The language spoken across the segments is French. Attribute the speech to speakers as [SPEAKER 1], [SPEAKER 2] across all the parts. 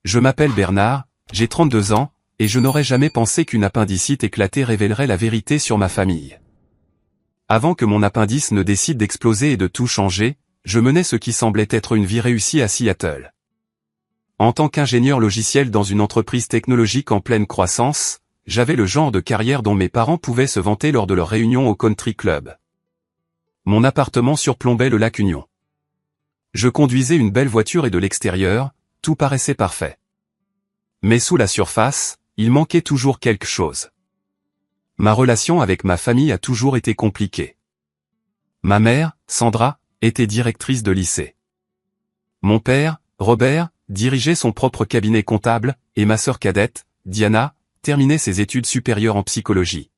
[SPEAKER 1] Je m'appelle Bernard, j'ai 32 ans, et je n'aurais jamais pensé qu'une appendicite éclatée révélerait la vérité sur ma famille. Avant que mon appendice ne décide d'exploser et de tout changer, je menais ce qui semblait être une vie réussie à Seattle. En tant qu'ingénieur logiciel dans une entreprise technologique en pleine croissance, j'avais le genre de carrière dont mes parents pouvaient se vanter lors de leurs réunions au country club. Mon appartement surplombait le lac Union. Je conduisais une belle voiture et de l'extérieur, tout paraissait parfait. Mais sous la surface, il manquait toujours quelque chose. Ma relation avec ma famille a toujours été compliquée. Ma mère, Sandra, était directrice de lycée. Mon père, Robert, dirigeait son propre cabinet comptable, et ma sœur cadette, Diana, terminait ses études supérieures en psychologie.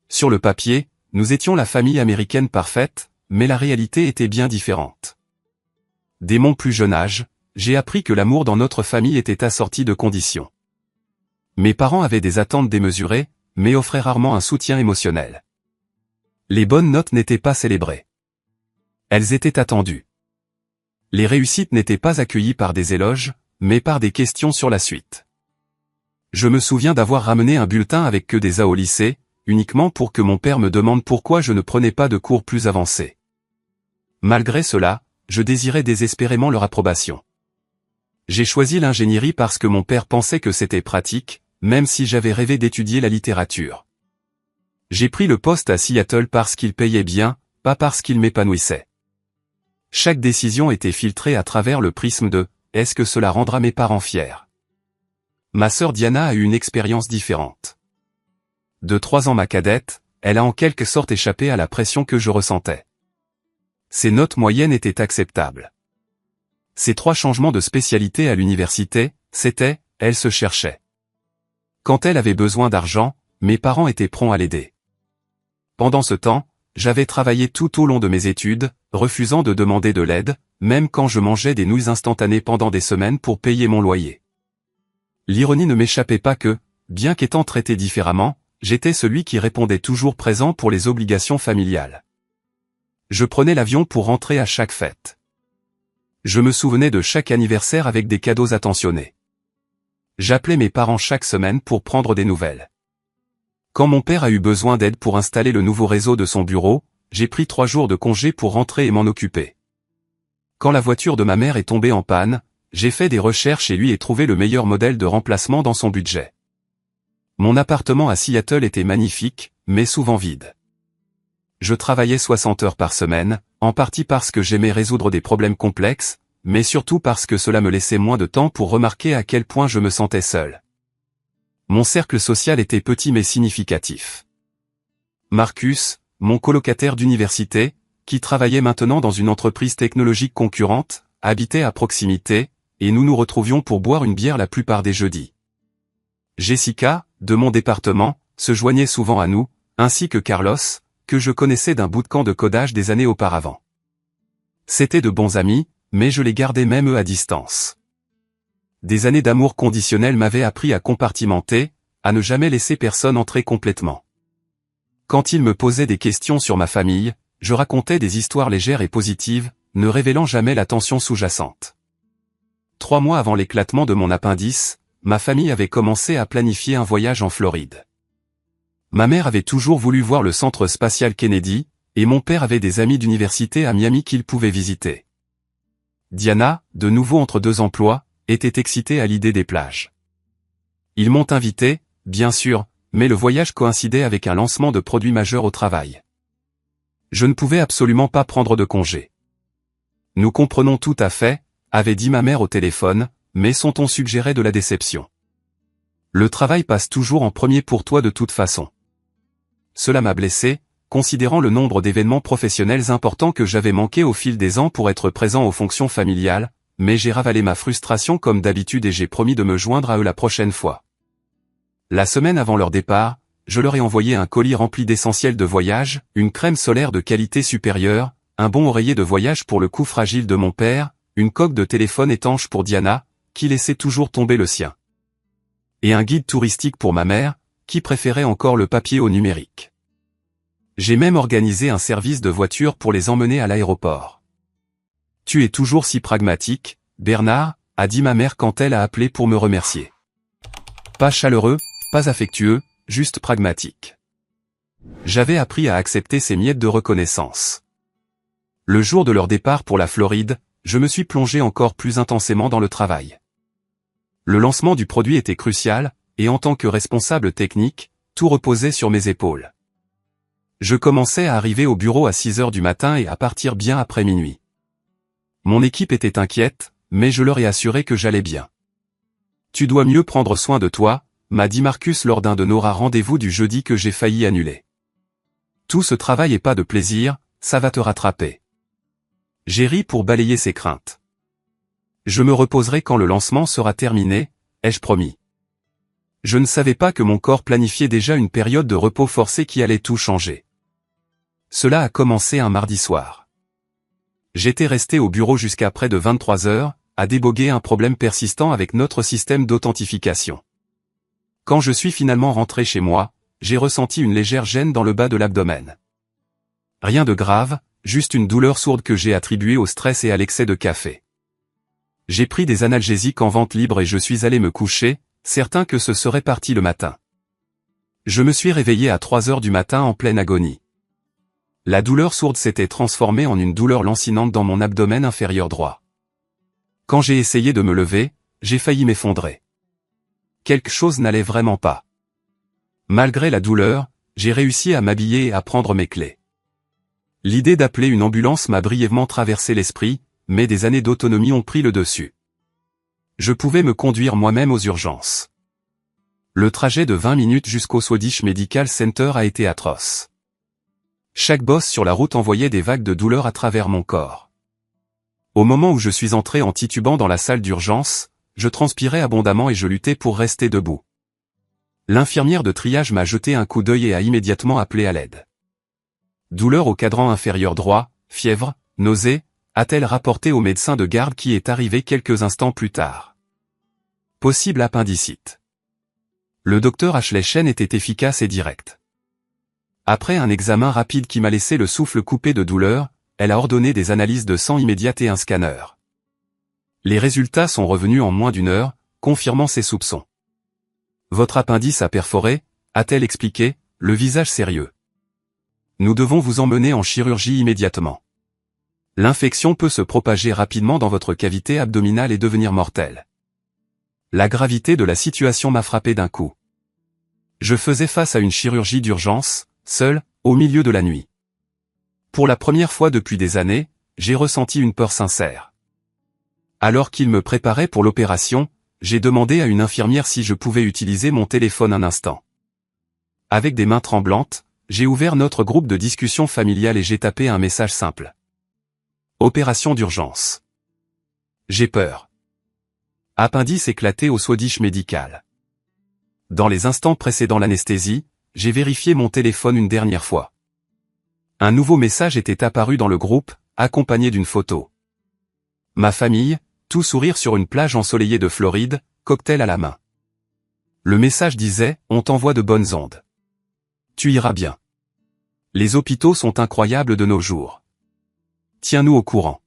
[SPEAKER 1] Sur le papier, nous étions la famille américaine parfaite, mais la réalité était bien différente. Dès mon plus jeune âge, j'ai appris que l'amour dans notre famille était assorti de conditions. Mes parents avaient des attentes démesurées, mais offraient rarement un soutien émotionnel. Les bonnes notes n'étaient pas célébrées. Elles étaient attendues. Les réussites n'étaient pas accueillies par des éloges, mais par des questions sur la suite. Je me souviens d'avoir ramené un bulletin avec que des A au lycée, uniquement pour que mon père me demande pourquoi je ne prenais pas de cours plus avancés. Malgré cela, je désirais désespérément leur approbation. J'ai choisi l'ingénierie parce que mon père pensait que c'était pratique, même si j'avais rêvé d'étudier la littérature. J'ai pris le poste à Seattle parce qu'il payait bien, pas parce qu'il m'épanouissait. Chaque décision était filtrée à travers le prisme de « est-ce que cela rendra mes parents fiers ?» Ma sœur Diana a eu une expérience différente. De 3 ans ma cadette, elle a en quelque sorte échappé à la pression que je ressentais. Ses notes moyennes étaient acceptables. Ses 3 changements de spécialité à l'université, c'était « elle se cherchait ». Quand elle avait besoin d'argent, mes parents étaient prompts à l'aider. Pendant ce temps, j'avais travaillé tout au long de mes études, refusant de demander de l'aide, même quand je mangeais des nouilles instantanées pendant des semaines pour payer mon loyer. L'ironie ne m'échappait pas que, bien qu'étant traité différemment, j'étais celui qui répondait toujours présent pour les obligations familiales. Je prenais l'avion pour rentrer à chaque fête. Je me souvenais de chaque anniversaire avec des cadeaux attentionnés. J'appelais mes parents chaque semaine pour prendre des nouvelles. Quand mon père a eu besoin d'aide pour installer le nouveau réseau de son bureau, j'ai pris 3 jours de congé pour rentrer et m'en occuper. Quand la voiture de ma mère est tombée en panne, j'ai fait des recherches et lui ai trouvé le meilleur modèle de remplacement dans son budget. Mon appartement à Seattle était magnifique, mais souvent vide. Je travaillais 60 heures par semaine, en partie parce que j'aimais résoudre des problèmes complexes, mais surtout parce que cela me laissait moins de temps pour remarquer à quel point je me sentais seul. Mon cercle social était petit mais significatif. Marcus, mon colocataire d'université, qui travaillait maintenant dans une entreprise technologique concurrente, habitait à proximité, et nous nous retrouvions pour boire une bière la plupart des jeudis. Jessica, de mon département, se joignait souvent à nous, ainsi que Carlos, que je connaissais d'un bootcamp de codage des années auparavant. C'étaient de bons amis, mais je les gardais même eux à distance. Des années d'amour conditionnel m'avaient appris à compartimenter, à ne jamais laisser personne entrer complètement. Quand ils me posaient des questions sur ma famille, je racontais des histoires légères et positives, ne révélant jamais la tension sous-jacente. 3 mois avant l'éclatement de mon appendice, ma famille avait commencé à planifier un voyage en Floride. Ma mère avait toujours voulu voir le centre spatial Kennedy, et mon père avait des amis d'université à Miami qu'il pouvait visiter. Diana, de nouveau entre 2 emplois, était excitée à l'idée des plages. Ils m'ont invité, bien sûr, mais le voyage coïncidait avec un lancement de produits majeurs au travail. Je ne pouvais absolument pas prendre de congé. Nous comprenons tout à fait, avait dit ma mère au téléphone, mais son ton suggérait de la déception. Le travail passe toujours en premier pour toi de toute façon. Cela m'a blessé, considérant le nombre d'événements professionnels importants que j'avais manqués au fil des ans pour être présent aux fonctions familiales, mais j'ai ravalé ma frustration comme d'habitude et j'ai promis de me joindre à eux la prochaine fois. La semaine avant leur départ, je leur ai envoyé un colis rempli d'essentiels de voyage, une crème solaire de qualité supérieure, un bon oreiller de voyage pour le cou fragile de mon père, une coque de téléphone étanche pour Diana, qui laissait toujours tomber le sien. Et un guide touristique pour ma mère, qui préférait encore le papier au numérique. J'ai même organisé un service de voiture pour les emmener à l'aéroport. Tu es toujours si pragmatique, Bernard, a dit ma mère quand elle a appelé pour me remercier. Pas chaleureux, pas affectueux, juste pragmatique. J'avais appris à accepter ces miettes de reconnaissance. Le jour de leur départ pour la Floride, je me suis plongé encore plus intensément dans le travail. Le lancement du produit était crucial, et en tant que responsable technique, tout reposait sur mes épaules. Je commençais à arriver au bureau à 6 heures du matin et à partir bien après minuit. Mon équipe était inquiète, mais je leur ai assuré que j'allais bien. « Tu dois mieux prendre soin de toi », m'a dit Marcus lors d'un de nos rares rendez-vous du jeudi que j'ai failli annuler. « Tout ce travail et pas de plaisir, ça va te rattraper. » J'ai ri pour balayer ses craintes. « Je me reposerai quand le lancement sera terminé », ai-je promis. Je ne savais pas que mon corps planifiait déjà une période de repos forcé qui allait tout changer. Cela a commencé un mardi soir. J'étais resté au bureau jusqu'à près de 23 heures, à déboguer un problème persistant avec notre système d'authentification. Quand je suis finalement rentré chez moi, j'ai ressenti une légère gêne dans le bas de l'abdomen. Rien de grave, juste une douleur sourde que j'ai attribuée au stress et à l'excès de café. J'ai pris des analgésiques en vente libre et je suis allé me coucher, certain que ce serait parti le matin. Je me suis réveillé à 3 heures du matin en pleine agonie. La douleur sourde s'était transformée en une douleur lancinante dans mon abdomen inférieur droit. Quand j'ai essayé de me lever, j'ai failli m'effondrer. Quelque chose n'allait vraiment pas. Malgré la douleur, j'ai réussi à m'habiller et à prendre mes clés. L'idée d'appeler une ambulance m'a brièvement traversé l'esprit, mais des années d'autonomie ont pris le dessus. Je pouvais me conduire moi-même aux urgences. Le trajet de 20 minutes jusqu'au Swedish Medical Center a été atroce. Chaque bosse sur la route envoyait des vagues de douleur à travers mon corps. Au moment où je suis entré en titubant dans la salle d'urgence, je transpirais abondamment et je luttais pour rester debout. L'infirmière de triage m'a jeté un coup d'œil et a immédiatement appelé à l'aide. Douleur au cadran inférieur droit, fièvre, nausées, a-t-elle rapporté au médecin de garde qui est arrivé quelques instants plus tard. Possible appendicite. Le docteur Ashley Chen était efficace et direct. Après un examen rapide qui m'a laissé le souffle coupé de douleur, elle a ordonné des analyses de sang immédiates et un scanner. Les résultats sont revenus en moins d'1 heure, confirmant ses soupçons. Votre appendice a perforé, a-t-elle expliqué, le visage sérieux. Nous devons vous emmener en chirurgie immédiatement. L'infection peut se propager rapidement dans votre cavité abdominale et devenir mortelle. La gravité de la situation m'a frappé d'un coup. Je faisais face à une chirurgie d'urgence, seul, au milieu de la nuit. Pour la première fois depuis des années, j'ai ressenti une peur sincère. Alors qu'il me préparait pour l'opération, j'ai demandé à une infirmière si je pouvais utiliser mon téléphone un instant. Avec des mains tremblantes, j'ai ouvert notre groupe de discussion familiale et j'ai tapé un message simple. Opération d'urgence. J'ai peur. Appendice éclaté au Swedish Medical. Dans les instants précédant l'anesthésie, j'ai vérifié mon téléphone une dernière fois. Un nouveau message était apparu dans le groupe, accompagné d'une photo. Ma famille, tout sourire sur une plage ensoleillée de Floride, cocktail à la main. Le message disait « On t'envoie de bonnes ondes. Tu iras bien. Les hôpitaux sont incroyables de nos jours. Tiens-nous au courant. »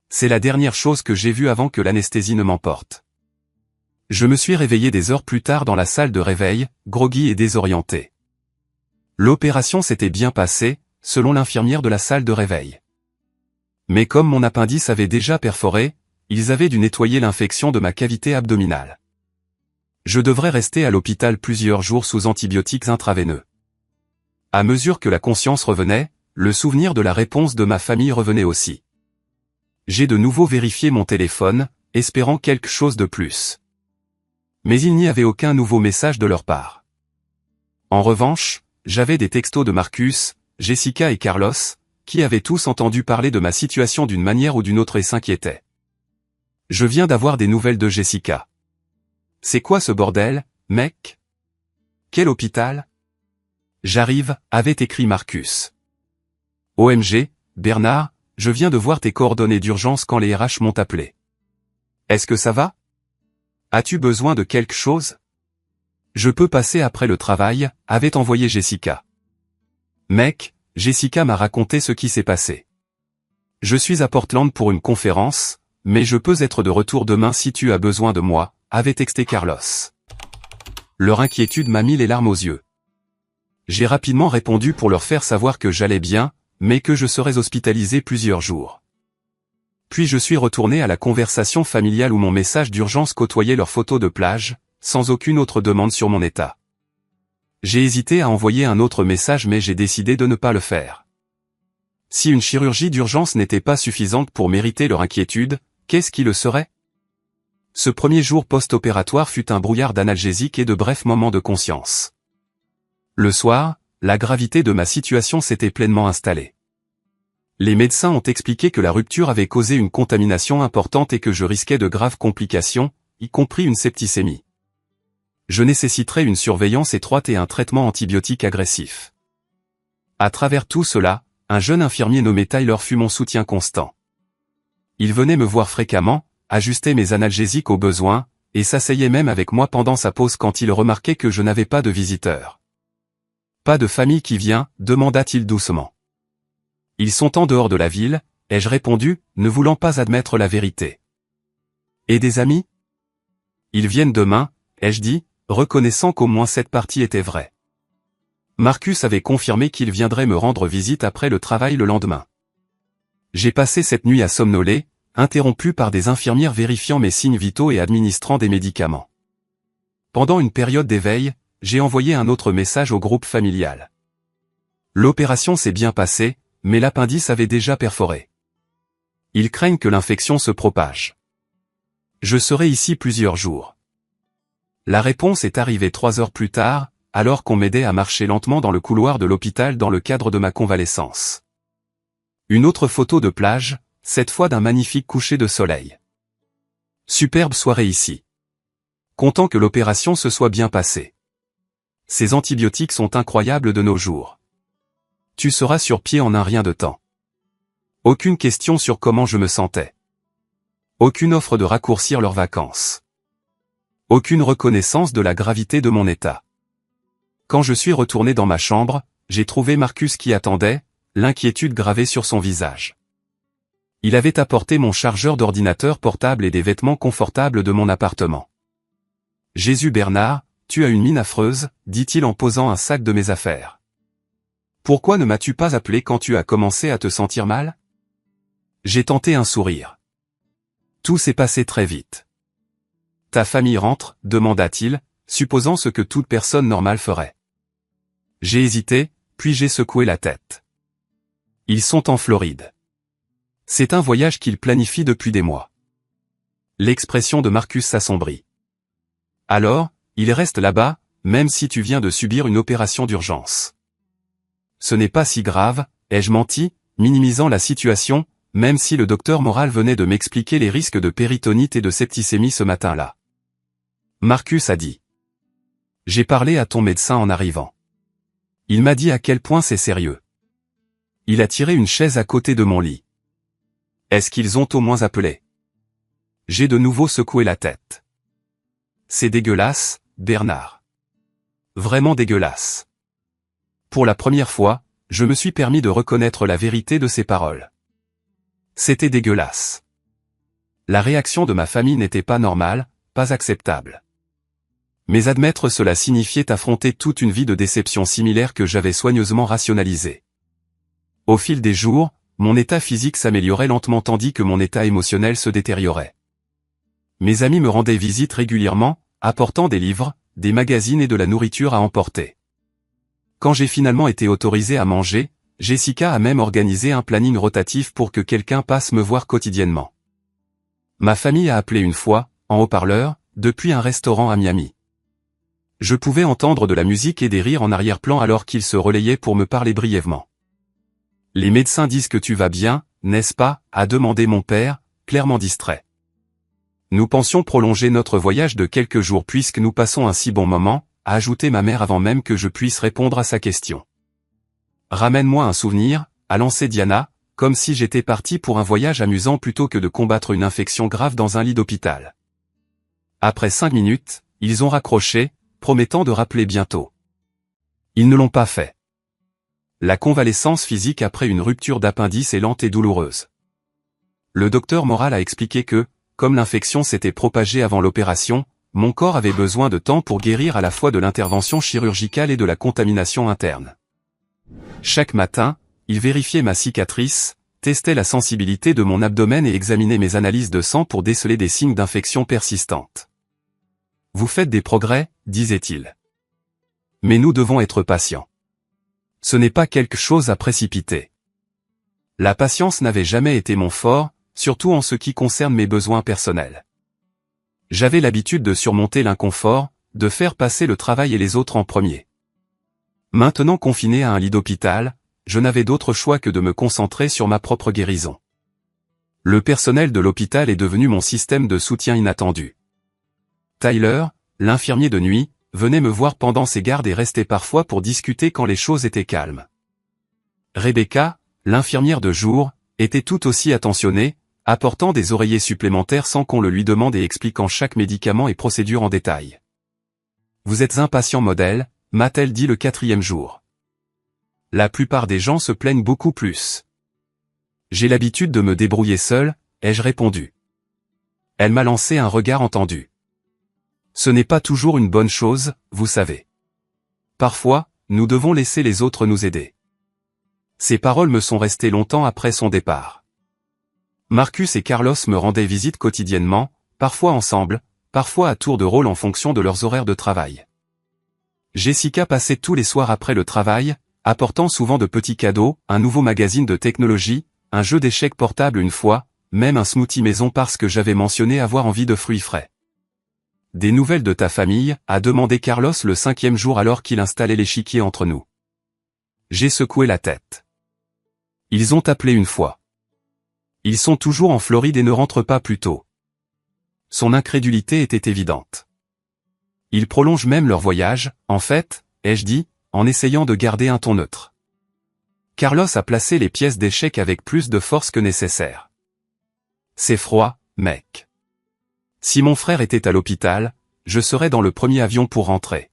[SPEAKER 1] C'est la dernière chose que j'ai vue avant que l'anesthésie ne m'emporte. Je me suis réveillé des heures plus tard dans la salle de réveil, groggy et désorienté. L'opération s'était bien passée, selon l'infirmière de la salle de réveil. Mais comme mon appendice avait déjà perforé, ils avaient dû nettoyer l'infection de ma cavité abdominale. Je devrais rester à l'hôpital plusieurs jours sous antibiotiques intraveineux. À mesure que la conscience revenait, le souvenir de la réponse de ma famille revenait aussi. J'ai de nouveau vérifié mon téléphone, espérant quelque chose de plus. Mais il n'y avait aucun nouveau message de leur part. En revanche, j'avais des textos de Marcus, Jessica et Carlos, qui avaient tous entendu parler de ma situation d'une manière ou d'une autre et s'inquiétaient. Je viens d'avoir des nouvelles de Jessica. C'est quoi ce bordel, mec? Quel hôpital? J'arrive, avait écrit Marcus. OMG, Bernard, je viens de voir tes coordonnées d'urgence quand les RH m'ont appelé. Est-ce que ça va? As-tu besoin de quelque chose? Je peux passer après le travail, avait envoyé Jessica. Mec, Jessica m'a raconté ce qui s'est passé. Je suis à Portland pour une conférence, mais je peux être de retour demain si tu as besoin de moi, avait texté Carlos. Leur inquiétude m'a mis les larmes aux yeux. J'ai rapidement répondu pour leur faire savoir que j'allais bien, mais que je serais hospitalisé plusieurs jours. Puis je suis retourné à la conversation familiale où mon message d'urgence côtoyait leurs photos de plage, sans aucune autre demande sur mon état. J'ai hésité à envoyer un autre message mais j'ai décidé de ne pas le faire. Si une chirurgie d'urgence n'était pas suffisante pour mériter leur inquiétude, qu'est-ce qui le serait? Ce premier jour post-opératoire fut un brouillard d'analgésiques et de brefs moments de conscience. Le soir, la gravité de ma situation s'était pleinement installée. Les médecins ont expliqué que la rupture avait causé une contamination importante et que je risquais de graves complications, y compris une septicémie. Je nécessiterais une surveillance étroite et un traitement antibiotique agressif. À travers tout cela, un jeune infirmier nommé Tyler fut mon soutien constant. Il venait me voir fréquemment, ajustait mes analgésiques aux besoins, et s'asseyait même avec moi pendant sa pause quand il remarquait que je n'avais pas de visiteurs. « Pas de famille qui vient ?» demanda-t-il doucement. « Ils sont en dehors de la ville », ai-je répondu, ne voulant pas admettre la vérité. « Et des amis ?»« Ils viennent demain », ai-je dit, reconnaissant qu'au moins cette partie était vraie. Marcus avait confirmé qu'il viendrait me rendre visite après le travail le lendemain. J'ai passé cette nuit à somnoler, interrompu par des infirmières vérifiant mes signes vitaux et administrant des médicaments. Pendant une période d'éveil, j'ai envoyé un autre message au groupe familial. L'opération s'est bien passée, mais l'appendice avait déjà perforé. Ils craignent que l'infection se propage. Je serai ici plusieurs jours. La réponse est arrivée 3 heures plus tard, alors qu'on m'aidait à marcher lentement dans le couloir de l'hôpital dans le cadre de ma convalescence. Une autre photo de plage, cette fois d'un magnifique coucher de soleil. Superbe soirée ici. Content que l'opération se soit bien passée. Ces antibiotiques sont incroyables de nos jours. Tu seras sur pied en un rien de temps. Aucune question sur comment je me sentais. Aucune offre de raccourcir leurs vacances. Aucune reconnaissance de la gravité de mon état. Quand je suis retourné dans ma chambre, j'ai trouvé Marcus qui attendait, l'inquiétude gravée sur son visage. Il avait apporté mon chargeur d'ordinateur portable et des vêtements confortables de mon appartement. « Jésus Bernard, tu as une mine affreuse », dit-il en posant un sac de mes affaires. « Pourquoi ne m'as-tu pas appelé quand tu as commencé à te sentir mal ?» J'ai tenté un sourire. Tout s'est passé très vite. « Ta famille rentre ?» demanda-t-il, supposant ce que toute personne normale ferait. J'ai hésité, puis j'ai secoué la tête. Ils sont en Floride. C'est un voyage qu'ils planifient depuis des mois. L'expression de Marcus s'assombrit. Alors, ils restent là-bas, même si tu viens de subir une opération d'urgence. Ce n'est pas si grave, ai-je menti, minimisant la situation, même si le docteur Moral venait de m'expliquer les risques de péritonite et de septicémie ce matin-là. Marcus a dit. J'ai parlé à ton médecin en arrivant. Il m'a dit à quel point c'est sérieux. Il a tiré une chaise à côté de mon lit. Est-ce qu'ils ont au moins appelé? J'ai de nouveau secoué la tête. C'est dégueulasse, Bernard. Vraiment dégueulasse. Pour la première fois, je me suis permis de reconnaître la vérité de ces paroles. C'était dégueulasse. La réaction de ma famille n'était pas normale, pas acceptable. Mais admettre cela signifiait affronter toute une vie de déception similaire que j'avais soigneusement rationalisée. Au fil des jours, mon état physique s'améliorait lentement tandis que mon état émotionnel se détériorait. Mes amis me rendaient visite régulièrement, apportant des livres, des magazines et de la nourriture à emporter. Quand j'ai finalement été autorisé à manger, Jessica a même organisé un planning rotatif pour que quelqu'un passe me voir quotidiennement. Ma famille a appelé une fois, en haut-parleur, depuis un restaurant à Miami. Je pouvais entendre de la musique et des rires en arrière-plan alors qu'ils se relayaient pour me parler brièvement. « Les médecins disent que tu vas bien, n'est-ce pas ?» a demandé mon père, clairement distrait. Nous pensions prolonger notre voyage de quelques jours puisque nous passons un si bon moment, a ajouté ma mère avant même que je puisse répondre à sa question. « Ramène-moi un souvenir », a lancé Diana, comme si j'étais parti pour un voyage amusant plutôt que de combattre une infection grave dans un lit d'hôpital. Après 5 minutes, ils ont raccroché, promettant de rappeler bientôt. Ils ne l'ont pas fait. La convalescence physique après une rupture d'appendice est lente et douloureuse. le docteur Moral a expliqué que, comme l'infection s'était propagée avant l'opération, mon corps avait besoin de temps pour guérir à la fois de l'intervention chirurgicale et de la contamination interne. Chaque matin, il vérifiait ma cicatrice, testait la sensibilité de mon abdomen et examinait mes analyses de sang pour déceler des signes d'infection persistante. Vous faites des progrès, disait-il. Mais nous devons être patients. Ce n'est pas quelque chose à précipiter. La patience n'avait jamais été mon fort, surtout en ce qui concerne mes besoins personnels. J'avais l'habitude de surmonter l'inconfort, de faire passer le travail et les autres en premier. Maintenant confiné à un lit d'hôpital, je n'avais d'autre choix que de me concentrer sur ma propre guérison. Le personnel de l'hôpital est devenu mon système de soutien inattendu. Tyler, l'infirmier de nuit, venait me voir pendant ses gardes et restait parfois pour discuter quand les choses étaient calmes. Rebecca, l'infirmière de jour, était tout aussi attentionnée, apportant des oreillers supplémentaires sans qu'on le lui demande et expliquant chaque médicament et procédure en détail. « Vous êtes un patient modèle », m'a-t-elle dit le 4e jour. La plupart des gens se plaignent beaucoup plus. J'ai l'habitude de me débrouiller seul, ai-je répondu. Elle m'a lancé un regard entendu. Ce n'est pas toujours une bonne chose, vous savez. Parfois, nous devons laisser les autres nous aider. Ces paroles me sont restées longtemps après son départ. Marcus et Carlos me rendaient visite quotidiennement, parfois ensemble, parfois à tour de rôle en fonction de leurs horaires de travail. Jessica passait tous les soirs après le travail, apportant souvent de petits cadeaux, un nouveau magazine de technologie, un jeu d'échecs portable une fois, même un smoothie maison parce que j'avais mentionné avoir envie de fruits frais. « Des nouvelles de ta famille ?» a demandé Carlos le 5e jour alors qu'il installait l'échiquier entre nous. J'ai secoué la tête. Ils ont appelé une fois. Ils sont toujours en Floride et ne rentrent pas plus tôt. Son incrédulité était évidente. Ils prolongent même leur voyage, en fait, ai-je dit, en essayant de garder un ton neutre. Carlos a placé les pièces d'échecs avec plus de force que nécessaire. C'est froid, mec. Si mon frère était à l'hôpital, je serais dans le premier avion pour rentrer.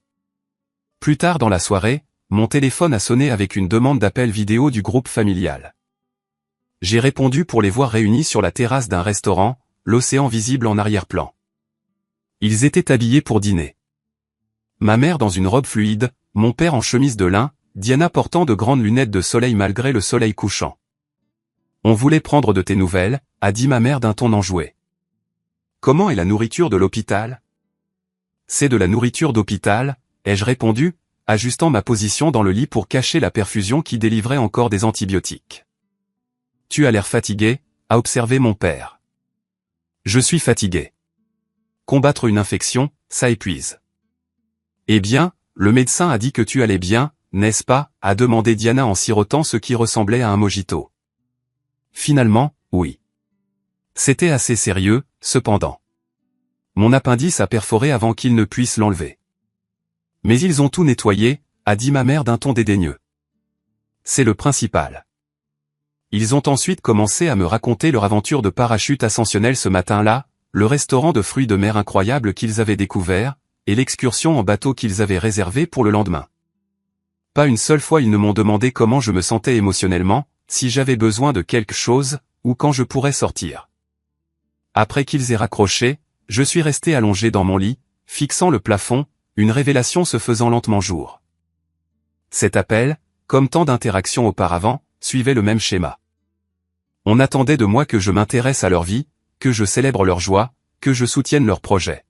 [SPEAKER 1] Plus tard dans la soirée, mon téléphone a sonné avec une demande d'appel vidéo du groupe familial. J'ai répondu pour les voir réunis sur la terrasse d'un restaurant, l'océan visible en arrière-plan. Ils étaient habillés pour dîner. Ma mère dans une robe fluide, mon père en chemise de lin, Diana portant de grandes lunettes de soleil malgré le soleil couchant. « On voulait prendre de tes nouvelles », a dit ma mère d'un ton enjoué. « Comment est la nourriture de l'hôpital ?»« C'est de la nourriture d'hôpital », ai-je répondu, ajustant ma position dans le lit pour cacher la perfusion qui délivrait encore des antibiotiques. « Tu as l'air fatigué », a observé mon père. « Je suis fatigué. Combattre une infection, ça épuise. »« Eh bien, le médecin a dit que tu allais bien, n'est-ce pas ?» a demandé Diana en sirotant ce qui ressemblait à un mojito. Finalement, oui. C'était assez sérieux, cependant. Mon appendice a perforé avant qu'ils ne puissent l'enlever. Mais ils ont tout nettoyé, a dit ma mère d'un ton dédaigneux. C'est le principal. Ils ont ensuite commencé à me raconter leur aventure de parachute ascensionnel ce matin-là, le restaurant de fruits de mer incroyable qu'ils avaient découvert, et l'excursion en bateau qu'ils avaient réservée pour le lendemain. Pas une seule fois ils ne m'ont demandé comment je me sentais émotionnellement, si j'avais besoin de quelque chose, ou quand je pourrais sortir. Après qu'ils aient raccroché, je suis resté allongé dans mon lit, fixant le plafond, une révélation se faisant lentement jour. Cet appel, comme tant d'interactions auparavant, suivait le même schéma. On attendait de moi que je m'intéresse à leur vie, que je célèbre leur joie, que je soutienne leurs projets.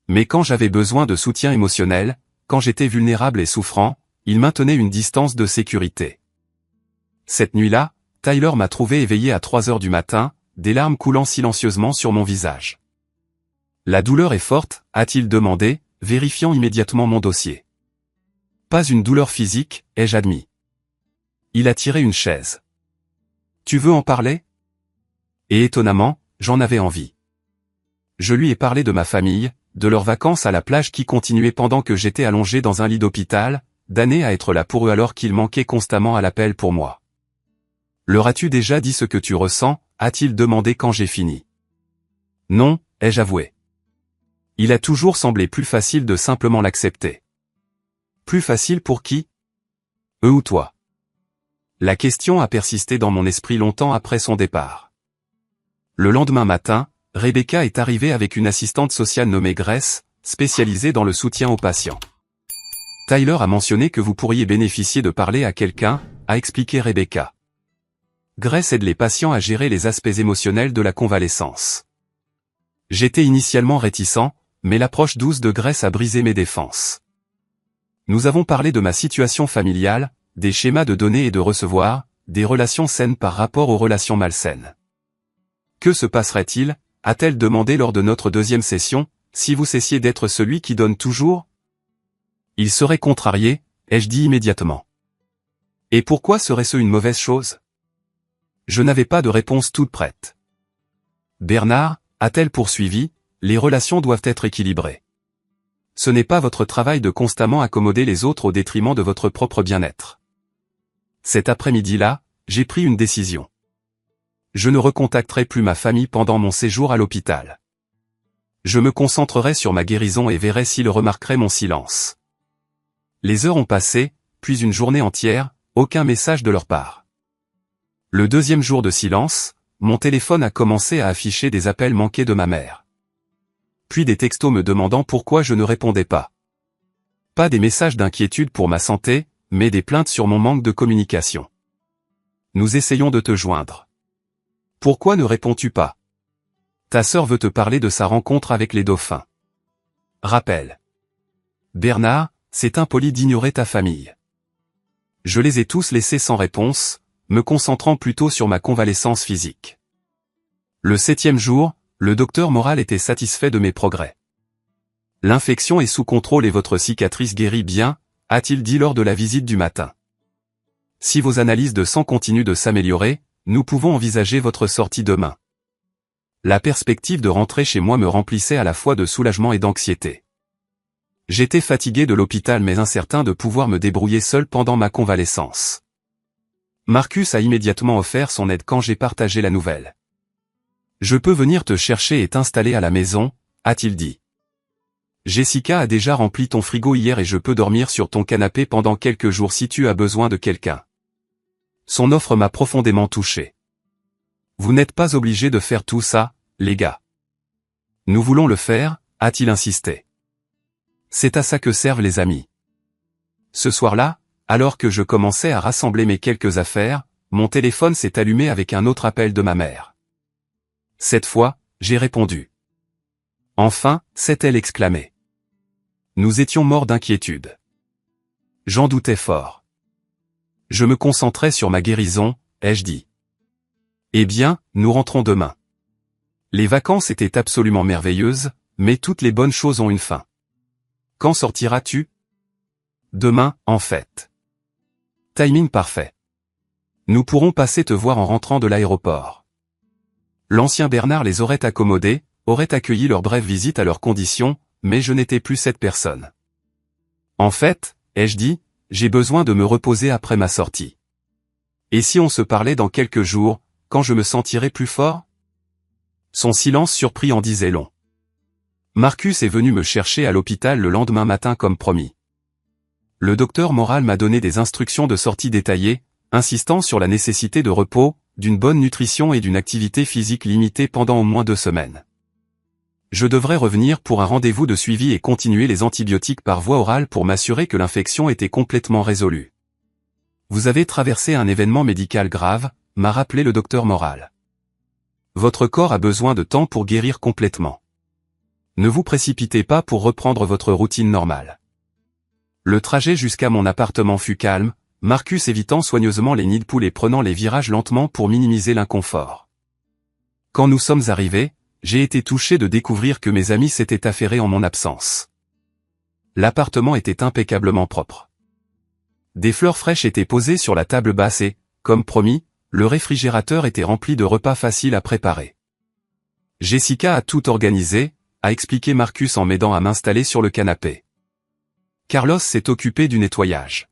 [SPEAKER 1] Mais quand j'avais besoin de soutien émotionnel, quand j'étais vulnérable et souffrant, ils maintenaient une distance de sécurité. Cette nuit-là, Tyler m'a trouvé éveillé à 3 heures du matin, des larmes coulant silencieusement sur mon visage. « La douleur est forte ?» a-t-il demandé, vérifiant immédiatement mon dossier. « Pas une douleur physique, ai-je admis. » Il a tiré une chaise. « Tu veux en parler ?» Et étonnamment, j'en avais envie. Je lui ai parlé de ma famille, de leurs vacances à la plage qui continuaient pendant que j'étais allongé dans un lit d'hôpital, d'années à être là pour eux alors qu'ils manquaient constamment à l'appel pour moi. « Leur as-tu déjà dit ce que tu ressens ?» a-t-il demandé quand j'ai fini. « Non, ai-je avoué. Il a toujours semblé plus facile de simplement l'accepter. » « Plus facile pour qui ? Eux ou toi ? La question a persisté dans mon esprit longtemps après son départ. Le lendemain matin, Rebecca est arrivée avec une assistante sociale nommée Grace, spécialisée dans le soutien aux patients. Tyler a mentionné que vous pourriez bénéficier de parler à quelqu'un, a expliqué Rebecca. Grace aide les patients à gérer les aspects émotionnels de la convalescence. J'étais initialement réticent, mais l'approche douce de Grace a brisé mes défenses. Nous avons parlé de ma situation familiale, des schémas de donner et de recevoir, des relations saines par rapport aux relations malsaines. Que se passerait-il, a-t-elle demandé lors de notre deuxième session, si vous cessiez d'être celui qui donne toujours? Il serait contrarié, ai-je dit immédiatement. Et pourquoi serait-ce une mauvaise chose? Je n'avais pas de réponse toute prête. Bernard, a-t-elle poursuivi, les relations doivent être équilibrées. Ce n'est pas votre travail de constamment accommoder les autres au détriment de votre propre bien-être. Cet après-midi-là, j'ai pris une décision. Je ne recontacterai plus ma famille pendant mon séjour à l'hôpital. Je me concentrerai sur ma guérison et verrai s'ils remarqueraient mon silence. Les heures ont passé, puis une journée entière, aucun message de leur part. Le deuxième jour de silence, mon téléphone a commencé à afficher des appels manqués de ma mère. Puis des textos me demandant pourquoi je ne répondais pas. Pas des messages d'inquiétude pour ma santé, mais des plaintes sur mon manque de communication. Nous essayons de te joindre. Pourquoi ne réponds-tu pas? Ta sœur veut te parler de sa rencontre avec les dauphins. Rappel. Bernard, c'est impoli d'ignorer ta famille. Je les ai tous laissés sans réponse, me concentrant plutôt sur ma convalescence physique. Le 7e jour, le docteur Moral était satisfait de mes progrès. L'infection est sous contrôle et votre cicatrice guérit bien, a-t-il dit lors de la visite du matin. Si vos analyses de sang continuent de s'améliorer, nous pouvons envisager votre sortie demain. La perspective de rentrer chez moi me remplissait à la fois de soulagement et d'anxiété. J'étais fatigué de l'hôpital mais incertain de pouvoir me débrouiller seul pendant ma convalescence. Marcus a immédiatement offert son aide quand j'ai partagé la nouvelle. Je peux venir te chercher et t'installer à la maison, a-t-il dit. Jessica a déjà rempli ton frigo hier et je peux dormir sur ton canapé pendant quelques jours si tu as besoin de quelqu'un. Son offre m'a profondément touché. Vous n'êtes pas obligés de faire tout ça, les gars. Nous voulons le faire, a-t-il insisté. C'est à ça que servent les amis. Ce soir-là, alors que je commençais à rassembler mes quelques affaires, mon téléphone s'est allumé avec un autre appel de ma mère. Cette fois, j'ai répondu. Enfin, s'est-elle exclamée. Nous étions morts d'inquiétude. J'en doutais fort. Je me concentrais sur ma guérison, ai-je dit. Eh bien, nous rentrons demain. Les vacances étaient absolument merveilleuses, mais toutes les bonnes choses ont une fin. Quand sortiras-tu? Demain, en fait. Timing parfait. Nous pourrons passer te voir en rentrant de l'aéroport. L'ancien Bernard les aurait accommodés, aurait accueilli leur brève visite à leurs conditions, mais je n'étais plus cette personne. En fait, ai-je dit, j'ai besoin de me reposer après ma sortie. Et si on se parlait dans quelques jours, quand je me sentirai plus fort? Son silence surpris en disait long. Marcus est venu me chercher à l'hôpital le lendemain matin comme promis. Le docteur Moral m'a donné des instructions de sortie détaillées, insistant sur la nécessité de repos, d'une bonne nutrition et d'une activité physique limitée pendant au moins 2 semaines. Je devrais revenir pour un rendez-vous de suivi et continuer les antibiotiques par voie orale pour m'assurer que l'infection était complètement résolue. Vous avez traversé un événement médical grave, m'a rappelé le docteur Moral. Votre corps a besoin de temps pour guérir complètement. Ne vous précipitez pas pour reprendre votre routine normale. Le trajet jusqu'à mon appartement fut calme, Marcus évitant soigneusement les nids de poules et prenant les virages lentement pour minimiser l'inconfort. Quand nous sommes arrivés, j'ai été touché de découvrir que mes amis s'étaient affairés en mon absence. L'appartement était impeccablement propre. Des fleurs fraîches étaient posées sur la table basse et, comme promis, le réfrigérateur était rempli de repas faciles à préparer. Jessica a tout organisé, a expliqué Marcus en m'aidant à m'installer sur le canapé. Carlos s'est occupé du nettoyage.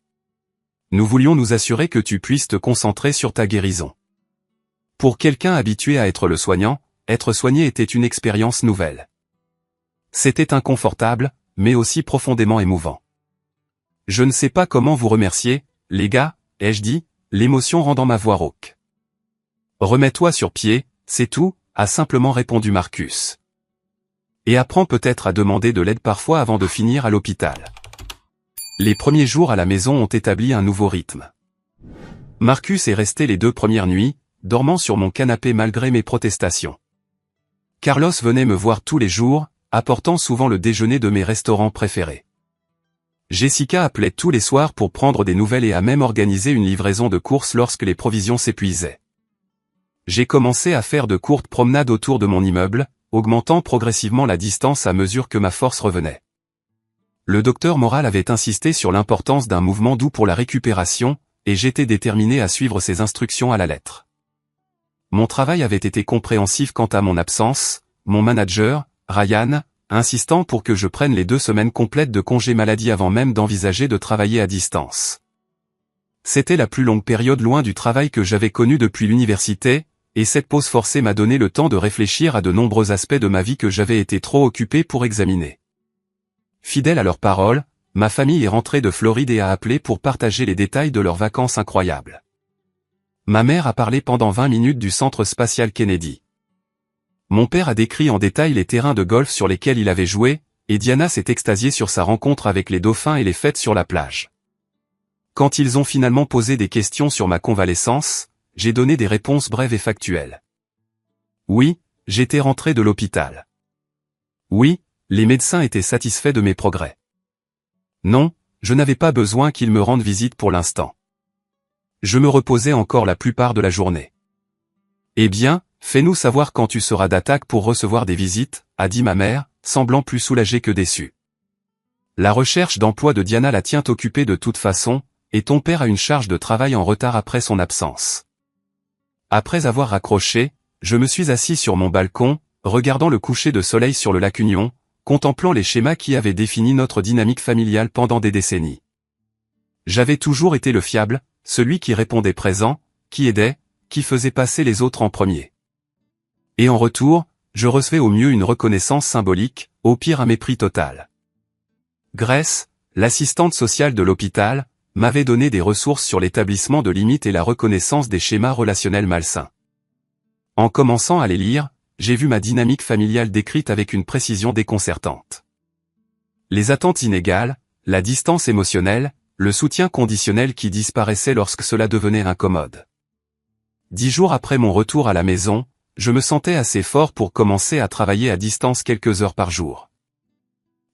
[SPEAKER 1] Nous voulions nous assurer que tu puisses te concentrer sur ta guérison. Pour quelqu'un habitué à être le soignant, être soigné était une expérience nouvelle. C'était inconfortable, mais aussi profondément émouvant. Je ne sais pas comment vous remercier, les gars, ai-je dit, l'émotion rendant ma voix rauque. Remets-toi sur pied, c'est tout, a simplement répondu Marcus. Et apprends peut-être à demander de l'aide parfois avant de finir à l'hôpital. Les premiers jours à la maison ont établi un nouveau rythme. Marcus est resté les 2 premières nuits, dormant sur mon canapé malgré mes protestations. Carlos venait me voir tous les jours, apportant souvent le déjeuner de mes restaurants préférés. Jessica appelait tous les soirs pour prendre des nouvelles et a même organisé une livraison de courses lorsque les provisions s'épuisaient. J'ai commencé à faire de courtes promenades autour de mon immeuble, augmentant progressivement la distance à mesure que ma force revenait. Le docteur Moral avait insisté sur l'importance d'un mouvement doux pour la récupération, et j'étais déterminé à suivre ses instructions à la lettre. Mon travail avait été compréhensif quant à mon absence, mon manager, Ryan, insistant pour que je prenne les 2 semaines complètes de congé maladie avant même d'envisager de travailler à distance. C'était la plus longue période loin du travail que j'avais connu depuis l'université, et cette pause forcée m'a donné le temps de réfléchir à de nombreux aspects de ma vie que j'avais été trop occupé pour examiner. Fidèle à leurs paroles, ma famille est rentrée de Floride et a appelé pour partager les détails de leurs vacances incroyables. Ma mère a parlé pendant 20 minutes du centre spatial Kennedy. Mon père a décrit en détail les terrains de golf sur lesquels il avait joué, et Diana s'est extasiée sur sa rencontre avec les dauphins et les fêtes sur la plage. Quand ils ont finalement posé des questions sur ma convalescence, j'ai donné des réponses brèves et factuelles. Oui, j'étais rentré de l'hôpital. Oui, les médecins étaient satisfaits de mes progrès. Non, je n'avais pas besoin qu'ils me rendent visite pour l'instant. Je me reposais encore la plupart de la journée. Eh bien, fais-nous savoir quand tu seras d'attaque pour recevoir des visites, a dit ma mère, semblant plus soulagée que déçue. La recherche d'emploi de Diana la tient occupée de toute façon, et ton père a une charge de travail en retard après son absence. Après avoir raccroché, je me suis assis sur mon balcon, regardant le coucher de soleil sur le lac Union, contemplant les schémas qui avaient défini notre dynamique familiale pendant des décennies. J'avais toujours été le fiable, celui qui répondait présent, qui aidait, qui faisait passer les autres en premier. Et en retour, je recevais au mieux une reconnaissance symbolique, au pire un mépris total. Grace, l'assistante sociale de l'hôpital, m'avait donné des ressources sur l'établissement de limites et la reconnaissance des schémas relationnels malsains. En commençant à les lire, j'ai vu ma dynamique familiale décrite avec une précision déconcertante. Les attentes inégales, la distance émotionnelle, le soutien conditionnel qui disparaissait lorsque cela devenait incommode. 10 jours après mon retour à la maison, je me sentais assez fort pour commencer à travailler à distance quelques heures par jour.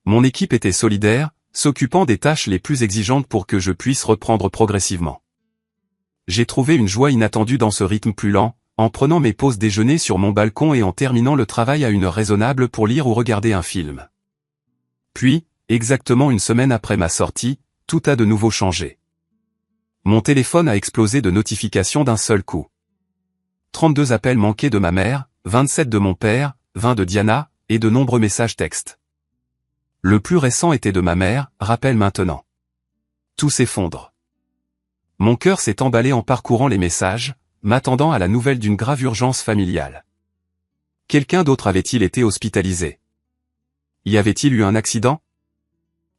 [SPEAKER 1] Mon équipe était solidaire, s'occupant des tâches les plus exigeantes pour que je puisse reprendre progressivement. J'ai trouvé une joie inattendue dans ce rythme plus lent, en prenant mes pauses déjeuner sur mon balcon et en terminant le travail à une heure raisonnable pour lire ou regarder un film. Puis, exactement une semaine après ma sortie, tout a de nouveau changé. Mon téléphone a explosé de notifications d'un seul coup. 32 appels manqués de ma mère, 27 de mon père, 20 de Diana, et de nombreux messages textes. Le plus récent était de ma mère, rappelle maintenant. Tout s'effondre. Mon cœur s'est emballé en parcourant les messages, m'attendant à la nouvelle d'une grave urgence familiale. Quelqu'un d'autre avait-il été hospitalisé? Y avait-il eu un accident?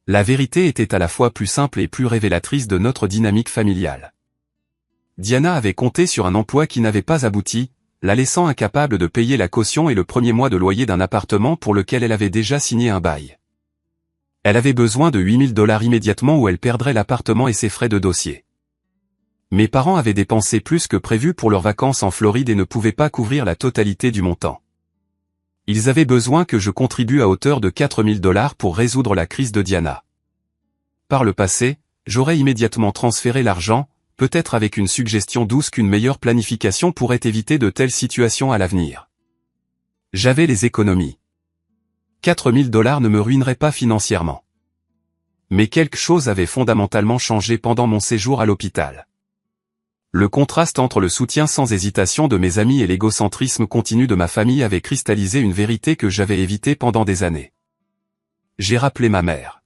[SPEAKER 1] La vérité était à la fois plus simple et plus révélatrice de notre dynamique familiale. Diana avait compté sur un emploi qui n'avait pas abouti, la laissant incapable de payer la caution et le premier mois de loyer d'un appartement pour lequel elle avait déjà signé un bail. Elle avait besoin de $8 000 immédiatement ou elle perdrait l'appartement et ses frais de dossier. Mes parents avaient dépensé plus que prévu pour leurs vacances en Floride et ne pouvaient pas couvrir la totalité du montant. Ils avaient besoin que je contribue à hauteur de $4 000 pour résoudre la crise de Diana. Par le passé, j'aurais immédiatement transféré l'argent, peut-être avec une suggestion douce qu'une meilleure planification pourrait éviter de telles situations à l'avenir. J'avais les économies. $4 000 ne me ruineraient pas financièrement. Mais quelque chose avait fondamentalement changé pendant mon séjour à l'hôpital. Le contraste entre le soutien sans hésitation de mes amis et l'égocentrisme continu de ma famille avait cristallisé une vérité que j'avais évitée pendant des années. J'ai rappelé ma mère.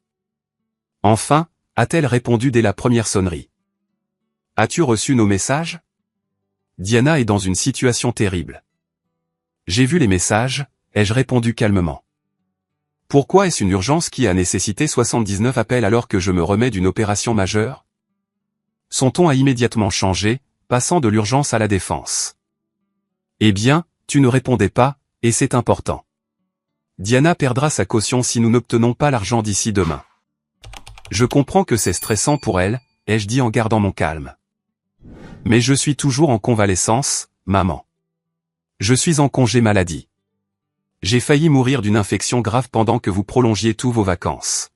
[SPEAKER 1] Enfin, a-t-elle répondu dès la première sonnerie. As-tu reçu nos messages? Diana est dans une situation terrible. J'ai vu les messages, ai-je répondu calmement. Pourquoi est-ce une urgence qui a nécessité 79 appels alors que je me remets d'une opération majeure? Son ton a immédiatement changé, passant de l'urgence à la défense. Eh bien, tu ne répondais pas, et c'est important. Diana perdra sa caution si nous n'obtenons pas l'argent d'ici demain. Je comprends que c'est stressant pour elle, ai-je dit en gardant mon calme. Mais je suis toujours en convalescence, maman. Je suis en congé maladie. J'ai failli mourir d'une infection grave pendant que vous prolongiez tous vos vacances.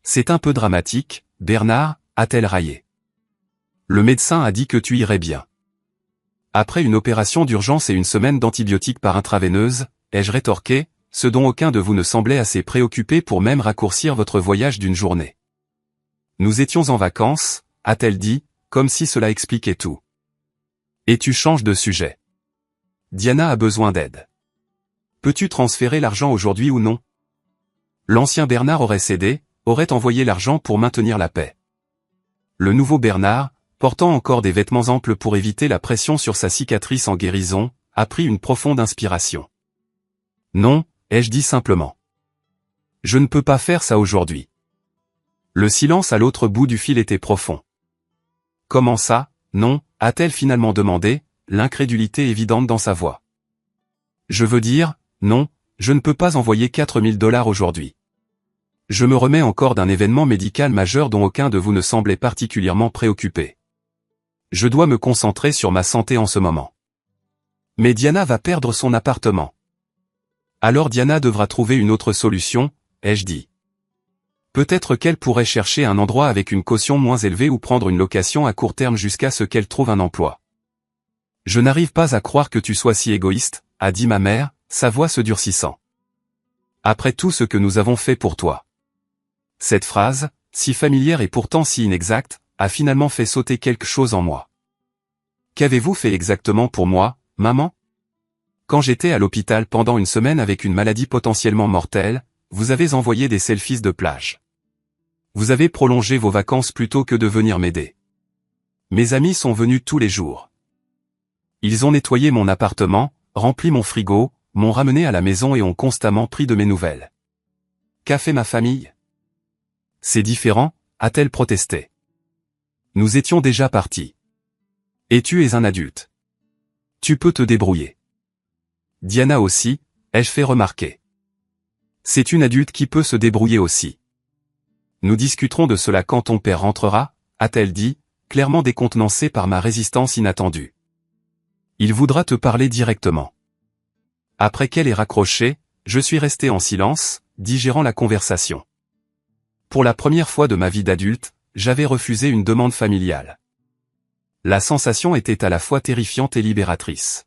[SPEAKER 1] C'est un peu dramatique, Bernard, a-t-elle raillé. Le médecin a dit que tu irais bien. Après une opération d'urgence et une semaine d'antibiotiques par intraveineuse, ai-je rétorqué, ce dont aucun de vous ne semblait assez préoccupé pour même raccourcir votre voyage d'une journée. Nous étions en vacances, a-t-elle dit, comme si cela expliquait tout. Et tu changes de sujet. Diana a besoin d'aide. Peux-tu transférer l'argent aujourd'hui ou non? L'ancien Bernard aurait cédé, aurait envoyé l'argent pour maintenir la paix. Le nouveau Bernard, portant encore des vêtements amples pour éviter la pression sur sa cicatrice en guérison, a pris une profonde inspiration. Non, ai-je dit simplement. Je ne peux pas faire ça aujourd'hui. Le silence à l'autre bout du fil était profond. Comment ça, non, a-t-elle finalement demandé, l'incrédulité évidente dans sa voix. Je veux dire, non, je ne peux pas envoyer 4000 $ aujourd'hui. Je me remets encore d'un événement médical majeur dont aucun de vous ne semblait particulièrement préoccupé. Je dois me concentrer sur ma santé en ce moment. Mais Diana va perdre son appartement. Alors Diana devra trouver une autre solution, ai-je dit. Peut-être qu'elle pourrait chercher un endroit avec une caution moins élevée ou prendre une location à court terme jusqu'à ce qu'elle trouve un emploi. Je n'arrive pas à croire que tu sois si égoïste, a dit ma mère, sa voix se durcissant. Après tout ce que nous avons fait pour toi. Cette phrase, si familière et pourtant si inexacte, a finalement fait sauter quelque chose en moi. Qu'avez-vous fait exactement pour moi, maman? Quand j'étais à l'hôpital pendant une semaine avec une maladie potentiellement mortelle, vous avez envoyé des selfies de plage. Vous avez prolongé vos vacances plutôt que de venir m'aider. Mes amis sont venus tous les jours. Ils ont nettoyé mon appartement, rempli mon frigo, m'ont ramené à la maison et ont constamment pris de mes nouvelles. Qu'a fait ma famille? C'est différent, a-t-elle protesté. Nous étions déjà partis. Et tu es un adulte. Tu peux te débrouiller. Diana aussi, ai-je fait remarquer. C'est une adulte qui peut se débrouiller aussi. Nous discuterons de cela quand ton père rentrera, a-t-elle dit, clairement décontenancée par ma résistance inattendue. Il voudra te parler directement. Après qu'elle ait raccroché, je suis resté en silence, digérant la conversation. Pour la première fois de ma vie d'adulte, j'avais refusé une demande familiale. La sensation était à la fois terrifiante et libératrice.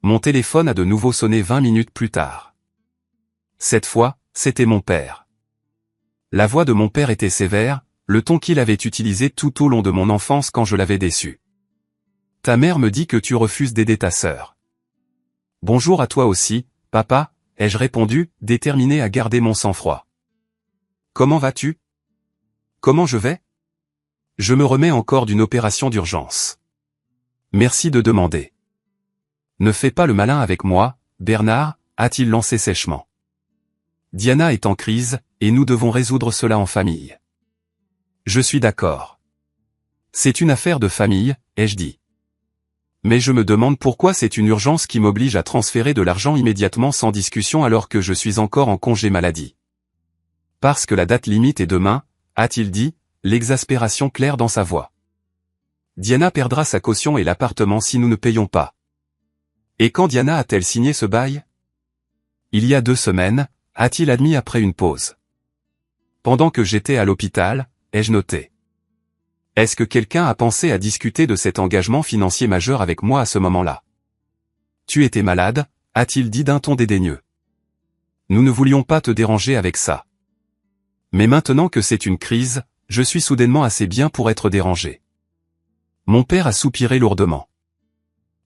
[SPEAKER 1] Mon téléphone a de nouveau sonné 20 minutes plus tard. Cette fois, c'était mon père. La voix de mon père était sévère, le ton qu'il avait utilisé tout au long de mon enfance quand je l'avais déçu. Ta mère me dit que tu refuses d'aider ta sœur. Bonjour à toi aussi, papa, ai-je répondu, déterminé à garder mon sang-froid. Comment vas-tu? Comment je vais? Je me remets encore d'une opération d'urgence. Merci de demander. Ne fais pas le malin avec moi, Bernard, a-t-il lancé sèchement. Diana est en crise, et nous devons résoudre cela en famille. Je suis d'accord. C'est une affaire de famille, ai-je dit. Mais je me demande pourquoi c'est une urgence qui m'oblige à transférer de l'argent immédiatement sans discussion alors que je suis encore en congé maladie. Parce que la date limite est demain, a-t-il dit, l'exaspération claire dans sa voix. Diana perdra sa caution et l'appartement si nous ne payons pas. Et quand Diana a-t-elle signé ce bail? Il y a 2 semaines, a-t-il admis après une pause. Pendant que j'étais à l'hôpital, ai-je noté. Est-ce que quelqu'un a pensé à discuter de cet engagement financier majeur avec moi à ce moment-là? Tu étais malade, a-t-il dit d'un ton dédaigneux. Nous ne voulions pas te déranger avec ça. Mais maintenant que c'est une crise, je suis soudainement assez bien pour être dérangé. Mon père a soupiré lourdement.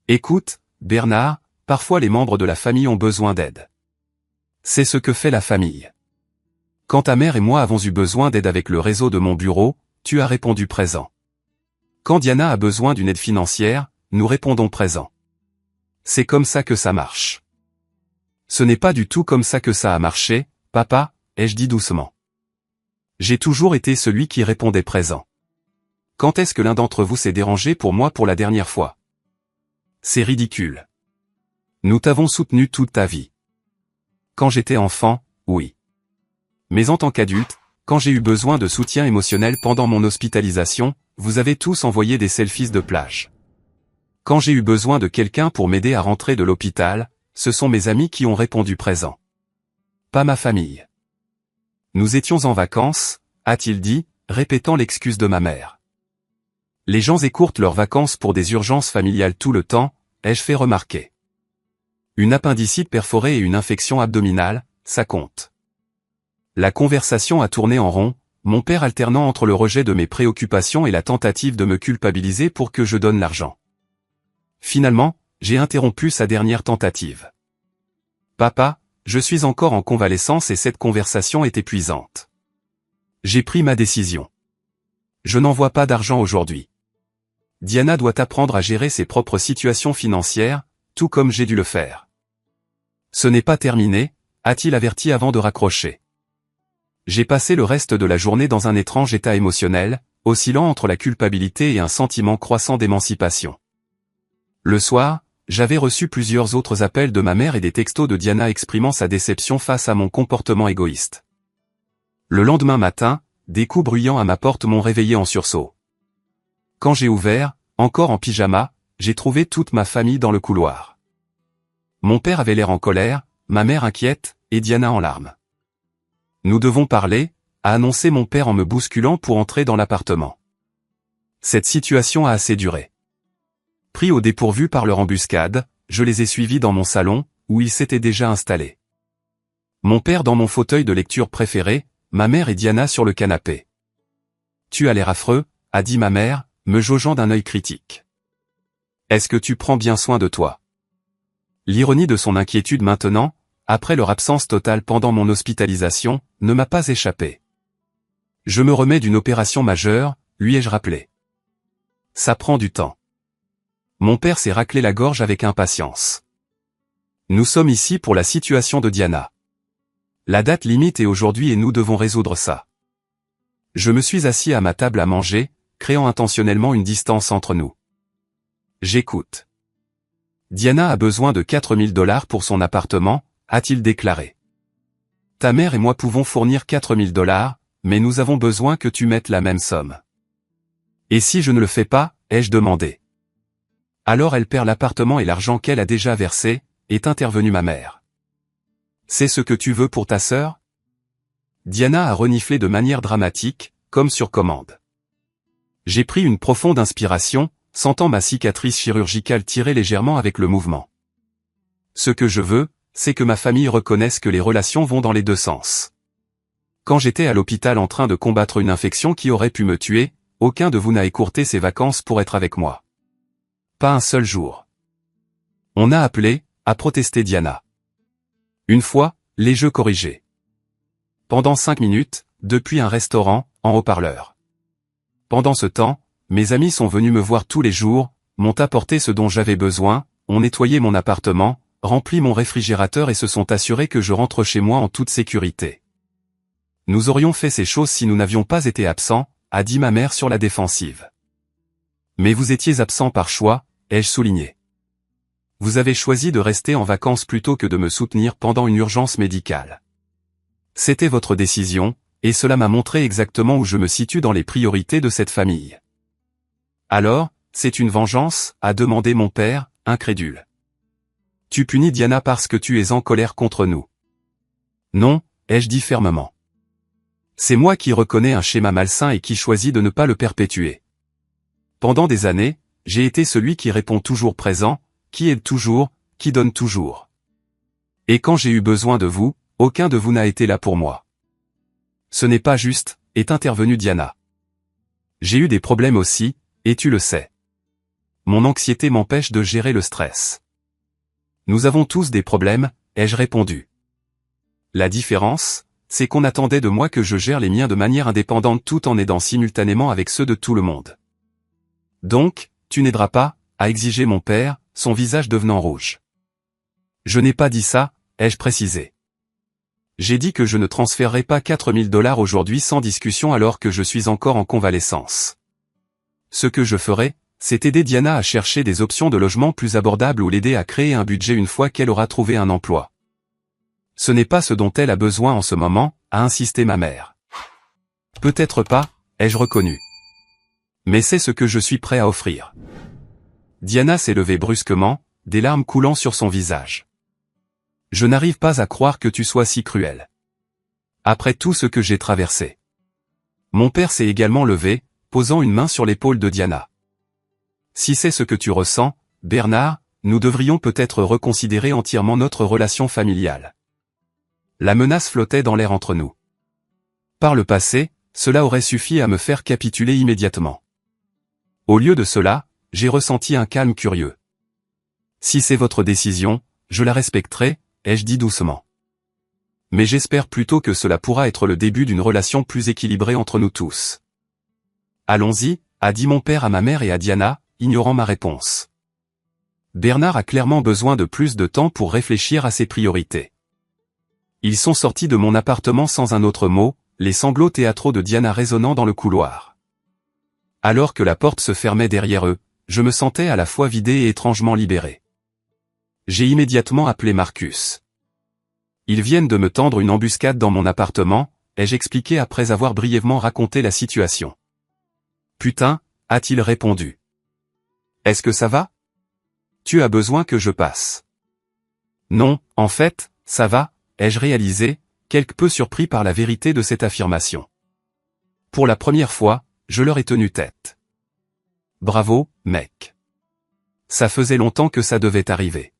[SPEAKER 1] Écoute, Bernard, parfois les membres de la famille ont besoin d'aide. C'est ce que fait la famille. Quand ta mère et moi avons eu besoin d'aide avec le réseau de mon bureau, tu as répondu présent. Quand Diana a besoin d'une aide financière, nous répondons présent. C'est comme ça que ça marche. Ce n'est pas du tout comme ça que ça a marché, papa, ai-je dit doucement. J'ai toujours été celui qui répondait présent. Quand est-ce que l'un d'entre vous s'est dérangé pour moi pour la dernière fois? C'est ridicule. Nous t'avons soutenu toute ta vie. Quand j'étais enfant, oui. Mais en tant qu'adulte, quand j'ai eu besoin de soutien émotionnel pendant mon hospitalisation, vous avez tous envoyé des selfies de plage. Quand j'ai eu besoin de quelqu'un pour m'aider à rentrer de l'hôpital, ce sont mes amis qui ont répondu présent. Pas ma famille. Nous étions en vacances, a-t-il dit, répétant l'excuse de ma mère. Les gens écourtent leurs vacances pour des urgences familiales tout le temps, ai-je fait remarquer. Une appendicite perforée et une infection abdominale, ça compte. La conversation a tourné en rond, mon père alternant entre le rejet de mes préoccupations et la tentative de me culpabiliser pour que je donne l'argent. Finalement, j'ai interrompu sa dernière tentative. Papa, je suis encore en convalescence et cette conversation est épuisante. J'ai pris ma décision. Je n'envoie pas d'argent aujourd'hui. Diana doit apprendre à gérer ses propres situations financières, tout comme j'ai dû le faire. Ce n'est pas terminé, a-t-il averti avant de raccrocher. J'ai passé le reste de la journée dans un étrange état émotionnel, oscillant entre la culpabilité et un sentiment croissant d'émancipation. Le soir, j'avais reçu plusieurs autres appels de ma mère et des textos de Diana exprimant sa déception face à mon comportement égoïste. Le lendemain matin, des coups bruyants à ma porte m'ont réveillé en sursaut. Quand j'ai ouvert, encore en pyjama, j'ai trouvé toute ma famille dans le couloir. Mon père avait l'air en colère, ma mère inquiète, et Diana en larmes. Nous devons parler, a annoncé mon père en me bousculant pour entrer dans l'appartement. Cette situation a assez duré. Pris au dépourvu par leur embuscade, je les ai suivis dans mon salon, où ils s'étaient déjà installés. Mon père dans mon fauteuil de lecture préféré, ma mère et Diana sur le canapé. Tu as l'air affreux, a dit ma mère, me jaugeant d'un œil critique. Est-ce que tu prends bien soin de toi? L'ironie de son inquiétude maintenant, après leur absence totale pendant mon hospitalisation, ne m'a pas échappé. Je me remets d'une opération majeure, lui ai-je rappelé. Ça prend du temps. Mon père s'est raclé la gorge avec impatience. Nous sommes ici pour la situation de Diana. La date limite est aujourd'hui et nous devons résoudre ça. Je me suis assis à ma table à manger, créant intentionnellement une distance entre nous. J'écoute. Diana a besoin de 4000 $ pour son appartement, a-t-il déclaré. Ta mère et moi pouvons fournir 4000 $, mais nous avons besoin que tu mettes la même somme. Et si je ne le fais pas, ai-je demandé. Alors elle perd l'appartement et l'argent qu'elle a déjà versé, est intervenue ma mère. C'est ce que tu veux pour ta sœur? Diana a reniflé de manière dramatique, comme sur commande. J'ai pris une profonde inspiration, sentant ma cicatrice chirurgicale tirer légèrement avec le mouvement. Ce que je veux, c'est que ma famille reconnaisse que les relations vont dans les deux sens. Quand j'étais à l'hôpital en train de combattre une infection qui aurait pu me tuer, aucun de vous n'a écourté ses vacances pour être avec moi. Pas un seul jour. On a appelé, a protesté Diana. Une fois, les jeux corrigés. Pendant 5 minutes, depuis un restaurant, en haut-parleur. Pendant ce temps, mes amis sont venus me voir tous les jours, m'ont apporté ce dont j'avais besoin, ont nettoyé mon appartement, rempli mon réfrigérateur et se sont assurés que je rentre chez moi en toute sécurité. Nous aurions fait ces choses si nous n'avions pas été absents, a dit ma mère sur la défensive. Mais vous étiez absent par choix, ai-je souligné. Vous avez choisi de rester en vacances plutôt que de me soutenir pendant une urgence médicale. C'était votre décision, et cela m'a montré exactement où je me situe dans les priorités de cette famille. Alors, c'est une vengeance, a demandé mon père, incrédule. Tu punis Diana parce que tu es en colère contre nous. Non, ai-je dit fermement. C'est moi qui reconnais un schéma malsain et qui choisis de ne pas le perpétuer. Pendant des années, j'ai été celui qui répond toujours présent, qui aide toujours, qui donne toujours. Et quand j'ai eu besoin de vous, aucun de vous n'a été là pour moi. Ce n'est pas juste, est intervenue Diana. J'ai eu des problèmes aussi, et tu le sais. Mon anxiété m'empêche de gérer le stress. Nous avons tous des problèmes, ai-je répondu. La différence, c'est qu'on attendait de moi que je gère les miens de manière indépendante tout en aidant simultanément avec ceux de tout le monde. Donc, tu n'aideras pas, a exigé mon père, son visage devenant rouge. Je n'ai pas dit ça, ai-je précisé. J'ai dit que je ne transférerai pas 4000 $ aujourd'hui sans discussion alors que je suis encore en convalescence. Ce que je ferai, c'est aider Diana à chercher des options de logement plus abordables ou l'aider à créer un budget une fois qu'elle aura trouvé un emploi. Ce n'est pas ce dont elle a besoin en ce moment, a insisté ma mère. Peut-être pas, ai-je reconnu. Mais c'est ce que je suis prêt à offrir. Diana s'est levée brusquement, des larmes coulant sur son visage. Je n'arrive pas à croire que tu sois si cruel. Après tout ce que j'ai traversé. Mon père s'est également levé, posant une main sur l'épaule de Diana. Si c'est ce que tu ressens, Bernard, nous devrions peut-être reconsidérer entièrement notre relation familiale. La menace flottait dans l'air entre nous. Par le passé, cela aurait suffi à me faire capituler immédiatement. Au lieu de cela, j'ai ressenti un calme curieux. Si c'est votre décision, je la respecterai, ai-je dit doucement. Mais j'espère plutôt que cela pourra être le début d'une relation plus équilibrée entre nous tous. Allons-y, a dit mon père à ma mère et à Diana, ignorant ma réponse. Bernard a clairement besoin de plus de temps pour réfléchir à ses priorités. Ils sont sortis de mon appartement sans un autre mot, les sanglots théâtraux de Diana résonnant dans le couloir. Alors que la porte se fermait derrière eux, je me sentais à la fois vidé et étrangement libéré. J'ai immédiatement appelé Marcus. Ils viennent de me tendre une embuscade dans mon appartement, ai-je expliqué après avoir brièvement raconté la situation. Putain, a-t-il répondu. Est-ce que ça va? Tu as besoin que je passe? Non, en fait, ça va, ai-je réalisé, quelque peu surpris par la vérité de cette affirmation. Pour la première fois, je leur ai tenu tête. Bravo, mec. Ça faisait longtemps que ça devait arriver.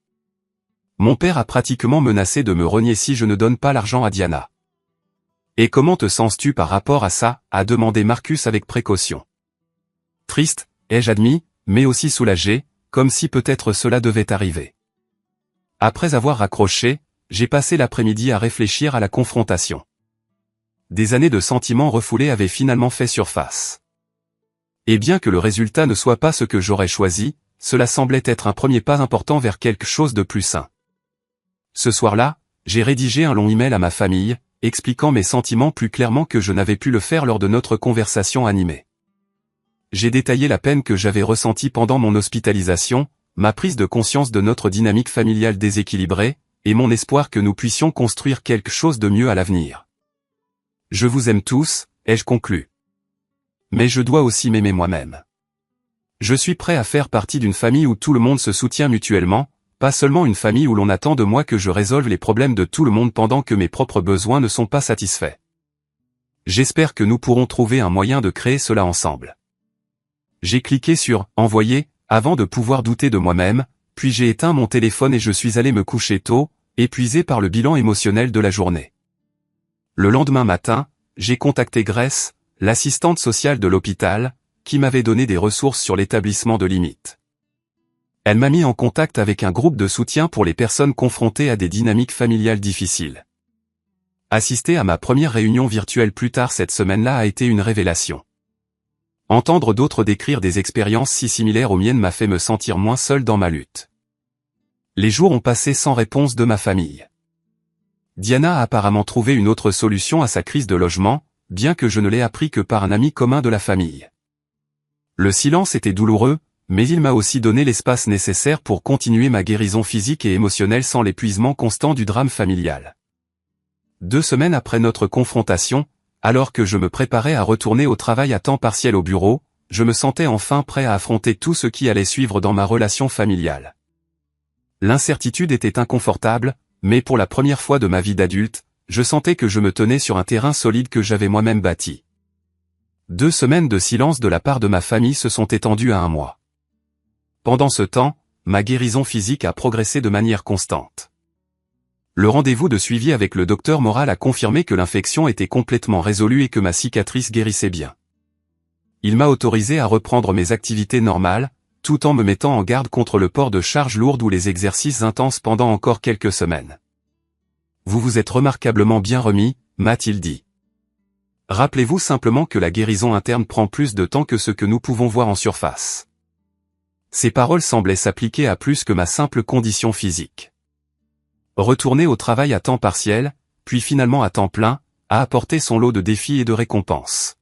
[SPEAKER 1] Mon père a pratiquement menacé de me renier si je ne donne pas l'argent à Diana. Et comment te sens-tu par rapport à ça, a demandé Marcus avec précaution. Triste, ai-je admis, mais aussi soulagé, comme si peut-être cela devait arriver. Après avoir raccroché, j'ai passé l'après-midi à réfléchir à la confrontation. Des années de sentiments refoulés avaient finalement fait surface. Et bien que le résultat ne soit pas ce que j'aurais choisi, cela semblait être un premier pas important vers quelque chose de plus sain. Ce soir-là, j'ai rédigé un long email à ma famille, expliquant mes sentiments plus clairement que je n'avais pu le faire lors de notre conversation animée. J'ai détaillé la peine que j'avais ressentie pendant mon hospitalisation, ma prise de conscience de notre dynamique familiale déséquilibrée, et mon espoir que nous puissions construire quelque chose de mieux à l'avenir. Je vous aime tous, ai-je conclu. Mais je dois aussi m'aimer moi-même. Je suis prêt à faire partie d'une famille où tout le monde se soutient mutuellement, pas seulement une famille où l'on attend de moi que je résolve les problèmes de tout le monde pendant que mes propres besoins ne sont pas satisfaits. J'espère que nous pourrons trouver un moyen de créer cela ensemble. J'ai cliqué sur « Envoyer » avant de pouvoir douter de moi-même, puis j'ai éteint mon téléphone et je suis allé me coucher tôt, épuisé par le bilan émotionnel de la journée. Le lendemain matin, j'ai contacté Grace, l'assistante sociale de l'hôpital, qui m'avait donné des ressources sur l'établissement de limites. Elle m'a mis en contact avec un groupe de soutien pour les personnes confrontées à des dynamiques familiales difficiles. Assister à ma première réunion virtuelle plus tard cette semaine-là a été une révélation. Entendre d'autres décrire des expériences si similaires aux miennes m'a fait me sentir moins seul dans ma lutte. Les jours ont passé sans réponse de ma famille. Diana a apparemment trouvé une autre solution à sa crise de logement, bien que je ne l'ai appris que par un ami commun de la famille. Le silence était douloureux, mais il m'a aussi donné l'espace nécessaire pour continuer ma guérison physique et émotionnelle sans l'épuisement constant du drame familial. 2 semaines après notre confrontation, alors que je me préparais à retourner au travail à temps partiel au bureau, je me sentais enfin prêt à affronter tout ce qui allait suivre dans ma relation familiale. L'incertitude était inconfortable, mais pour la première fois de ma vie d'adulte, je sentais que je me tenais sur un terrain solide que j'avais moi-même bâti. 2 semaines de silence de la part de ma famille se sont étendues à 1 mois. Pendant ce temps, ma guérison physique a progressé de manière constante. Le rendez-vous de suivi avec le docteur Moral a confirmé que l'infection était complètement résolue et que ma cicatrice guérissait bien. Il m'a autorisé à reprendre mes activités normales, tout en me mettant en garde contre le port de charges lourdes ou les exercices intenses pendant encore quelques semaines. Vous vous êtes remarquablement bien remis, m'a-t-il dit. Rappelez-vous simplement que la guérison interne prend plus de temps que ce que nous pouvons voir en surface. Ces paroles semblaient s'appliquer à plus que ma simple condition physique. Retourner au travail à temps partiel, puis finalement à temps plein, a apporté son lot de défis et de récompenses.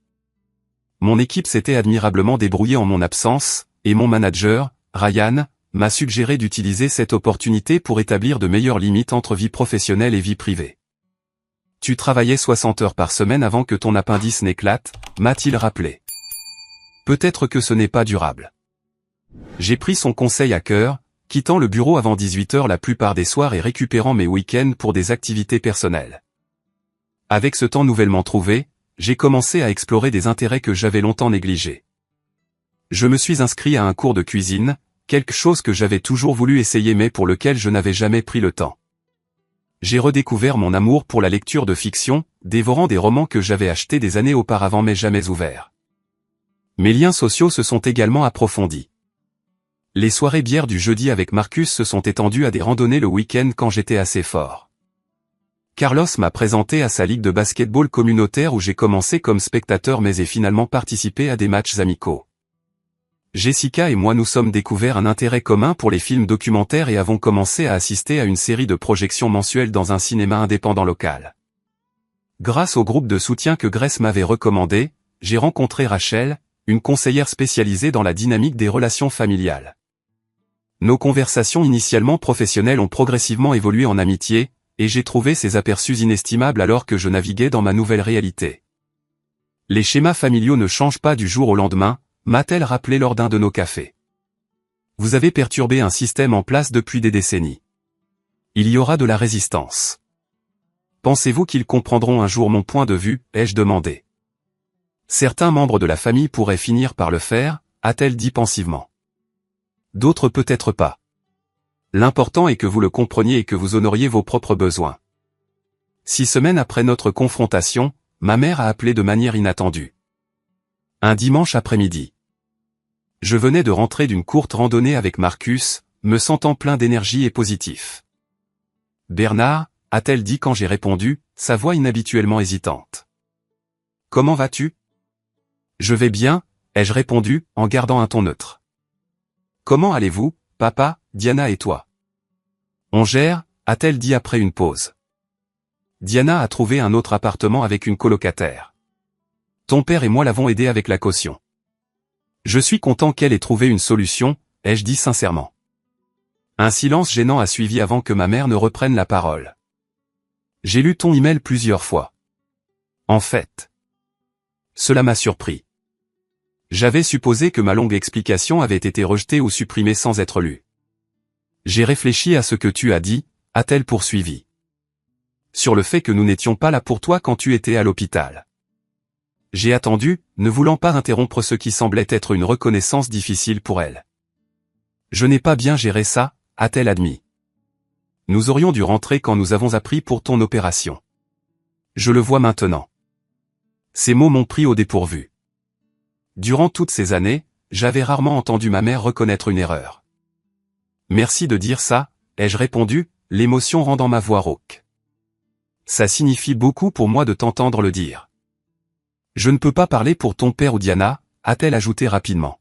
[SPEAKER 1] Mon équipe s'était admirablement débrouillée en mon absence, et mon manager, Ryan, m'a suggéré d'utiliser cette opportunité pour établir de meilleures limites entre vie professionnelle et vie privée. Tu travaillais 60 heures par semaine avant que ton appendice n'éclate, m'a-t-il rappelé. Peut-être que ce n'est pas durable. J'ai pris son conseil à cœur, quittant le bureau avant 18 heures la plupart des soirs et récupérant mes week-ends pour des activités personnelles. Avec ce temps nouvellement trouvé, j'ai commencé à explorer des intérêts que j'avais longtemps négligés. Je me suis inscrit à un cours de cuisine, quelque chose que j'avais toujours voulu essayer mais pour lequel je n'avais jamais pris le temps. J'ai redécouvert mon amour pour la lecture de fiction, dévorant des romans que j'avais achetés des années auparavant mais jamais ouverts. Mes liens sociaux se sont également approfondis. Les soirées bières du jeudi avec Marcus se sont étendues à des randonnées le week-end quand j'étais assez fort. Carlos m'a présenté à sa ligue de basketball communautaire où j'ai commencé comme spectateur mais ai finalement participé à des matchs amicaux. Jessica et moi nous sommes découverts un intérêt commun pour les films documentaires et avons commencé à assister à une série de projections mensuelles dans un cinéma indépendant local. Grâce au groupe de soutien que Grace m'avait recommandé, j'ai rencontré Rachel, une conseillère spécialisée dans la dynamique des relations familiales. Nos conversations initialement professionnelles ont progressivement évolué en amitié, et j'ai trouvé ces aperçus inestimables alors que je naviguais dans ma nouvelle réalité. Les schémas familiaux ne changent pas du jour au lendemain, m'a-t-elle rappelé lors d'un de nos cafés. Vous avez perturbé un système en place depuis des décennies. Il y aura de la résistance. Pensez-vous qu'ils comprendront un jour mon point de vue, ai-je demandé. Certains membres de la famille pourraient finir par le faire, a-t-elle dit pensivement. D'autres peut-être pas. L'important est que vous le compreniez et que vous honoriez vos propres besoins. 6 semaines après notre confrontation, ma mère a appelé de manière inattendue. Un dimanche après-midi. Je venais de rentrer d'une courte randonnée avec Marcus, me sentant plein d'énergie et positif. Bernard, a-t-elle dit quand j'ai répondu, sa voix inhabituellement hésitante. Comment vas-tu? Je vais bien, ai-je répondu, en gardant un ton neutre. Comment allez-vous, papa, Diana et toi? On gère, a-t-elle dit après une pause. Diana a trouvé un autre appartement avec une colocataire. Ton père et moi l'avons aidé avec la caution. Je suis content qu'elle ait trouvé une solution, ai-je dit sincèrement. Un silence gênant a suivi avant que ma mère ne reprenne la parole. J'ai lu ton email plusieurs fois. En fait. Cela m'a surpris. J'avais supposé que ma longue explication avait été rejetée ou supprimée sans être lue. J'ai réfléchi à ce que tu as dit, a-t-elle poursuivi. Sur le fait que nous n'étions pas là pour toi quand tu étais à l'hôpital. J'ai attendu, ne voulant pas interrompre ce qui semblait être une reconnaissance difficile pour elle. Je n'ai pas bien géré ça, a-t-elle admis. Nous aurions dû rentrer quand nous avons appris pour ton opération. Je le vois maintenant. Ces mots m'ont pris au dépourvu. Durant toutes ces années, j'avais rarement entendu ma mère reconnaître une erreur. Merci de dire ça, ai-je répondu, l'émotion rendant ma voix rauque. Ça signifie beaucoup pour moi de t'entendre le dire. Je ne peux pas parler pour ton père ou Diana, a-t-elle ajouté rapidement.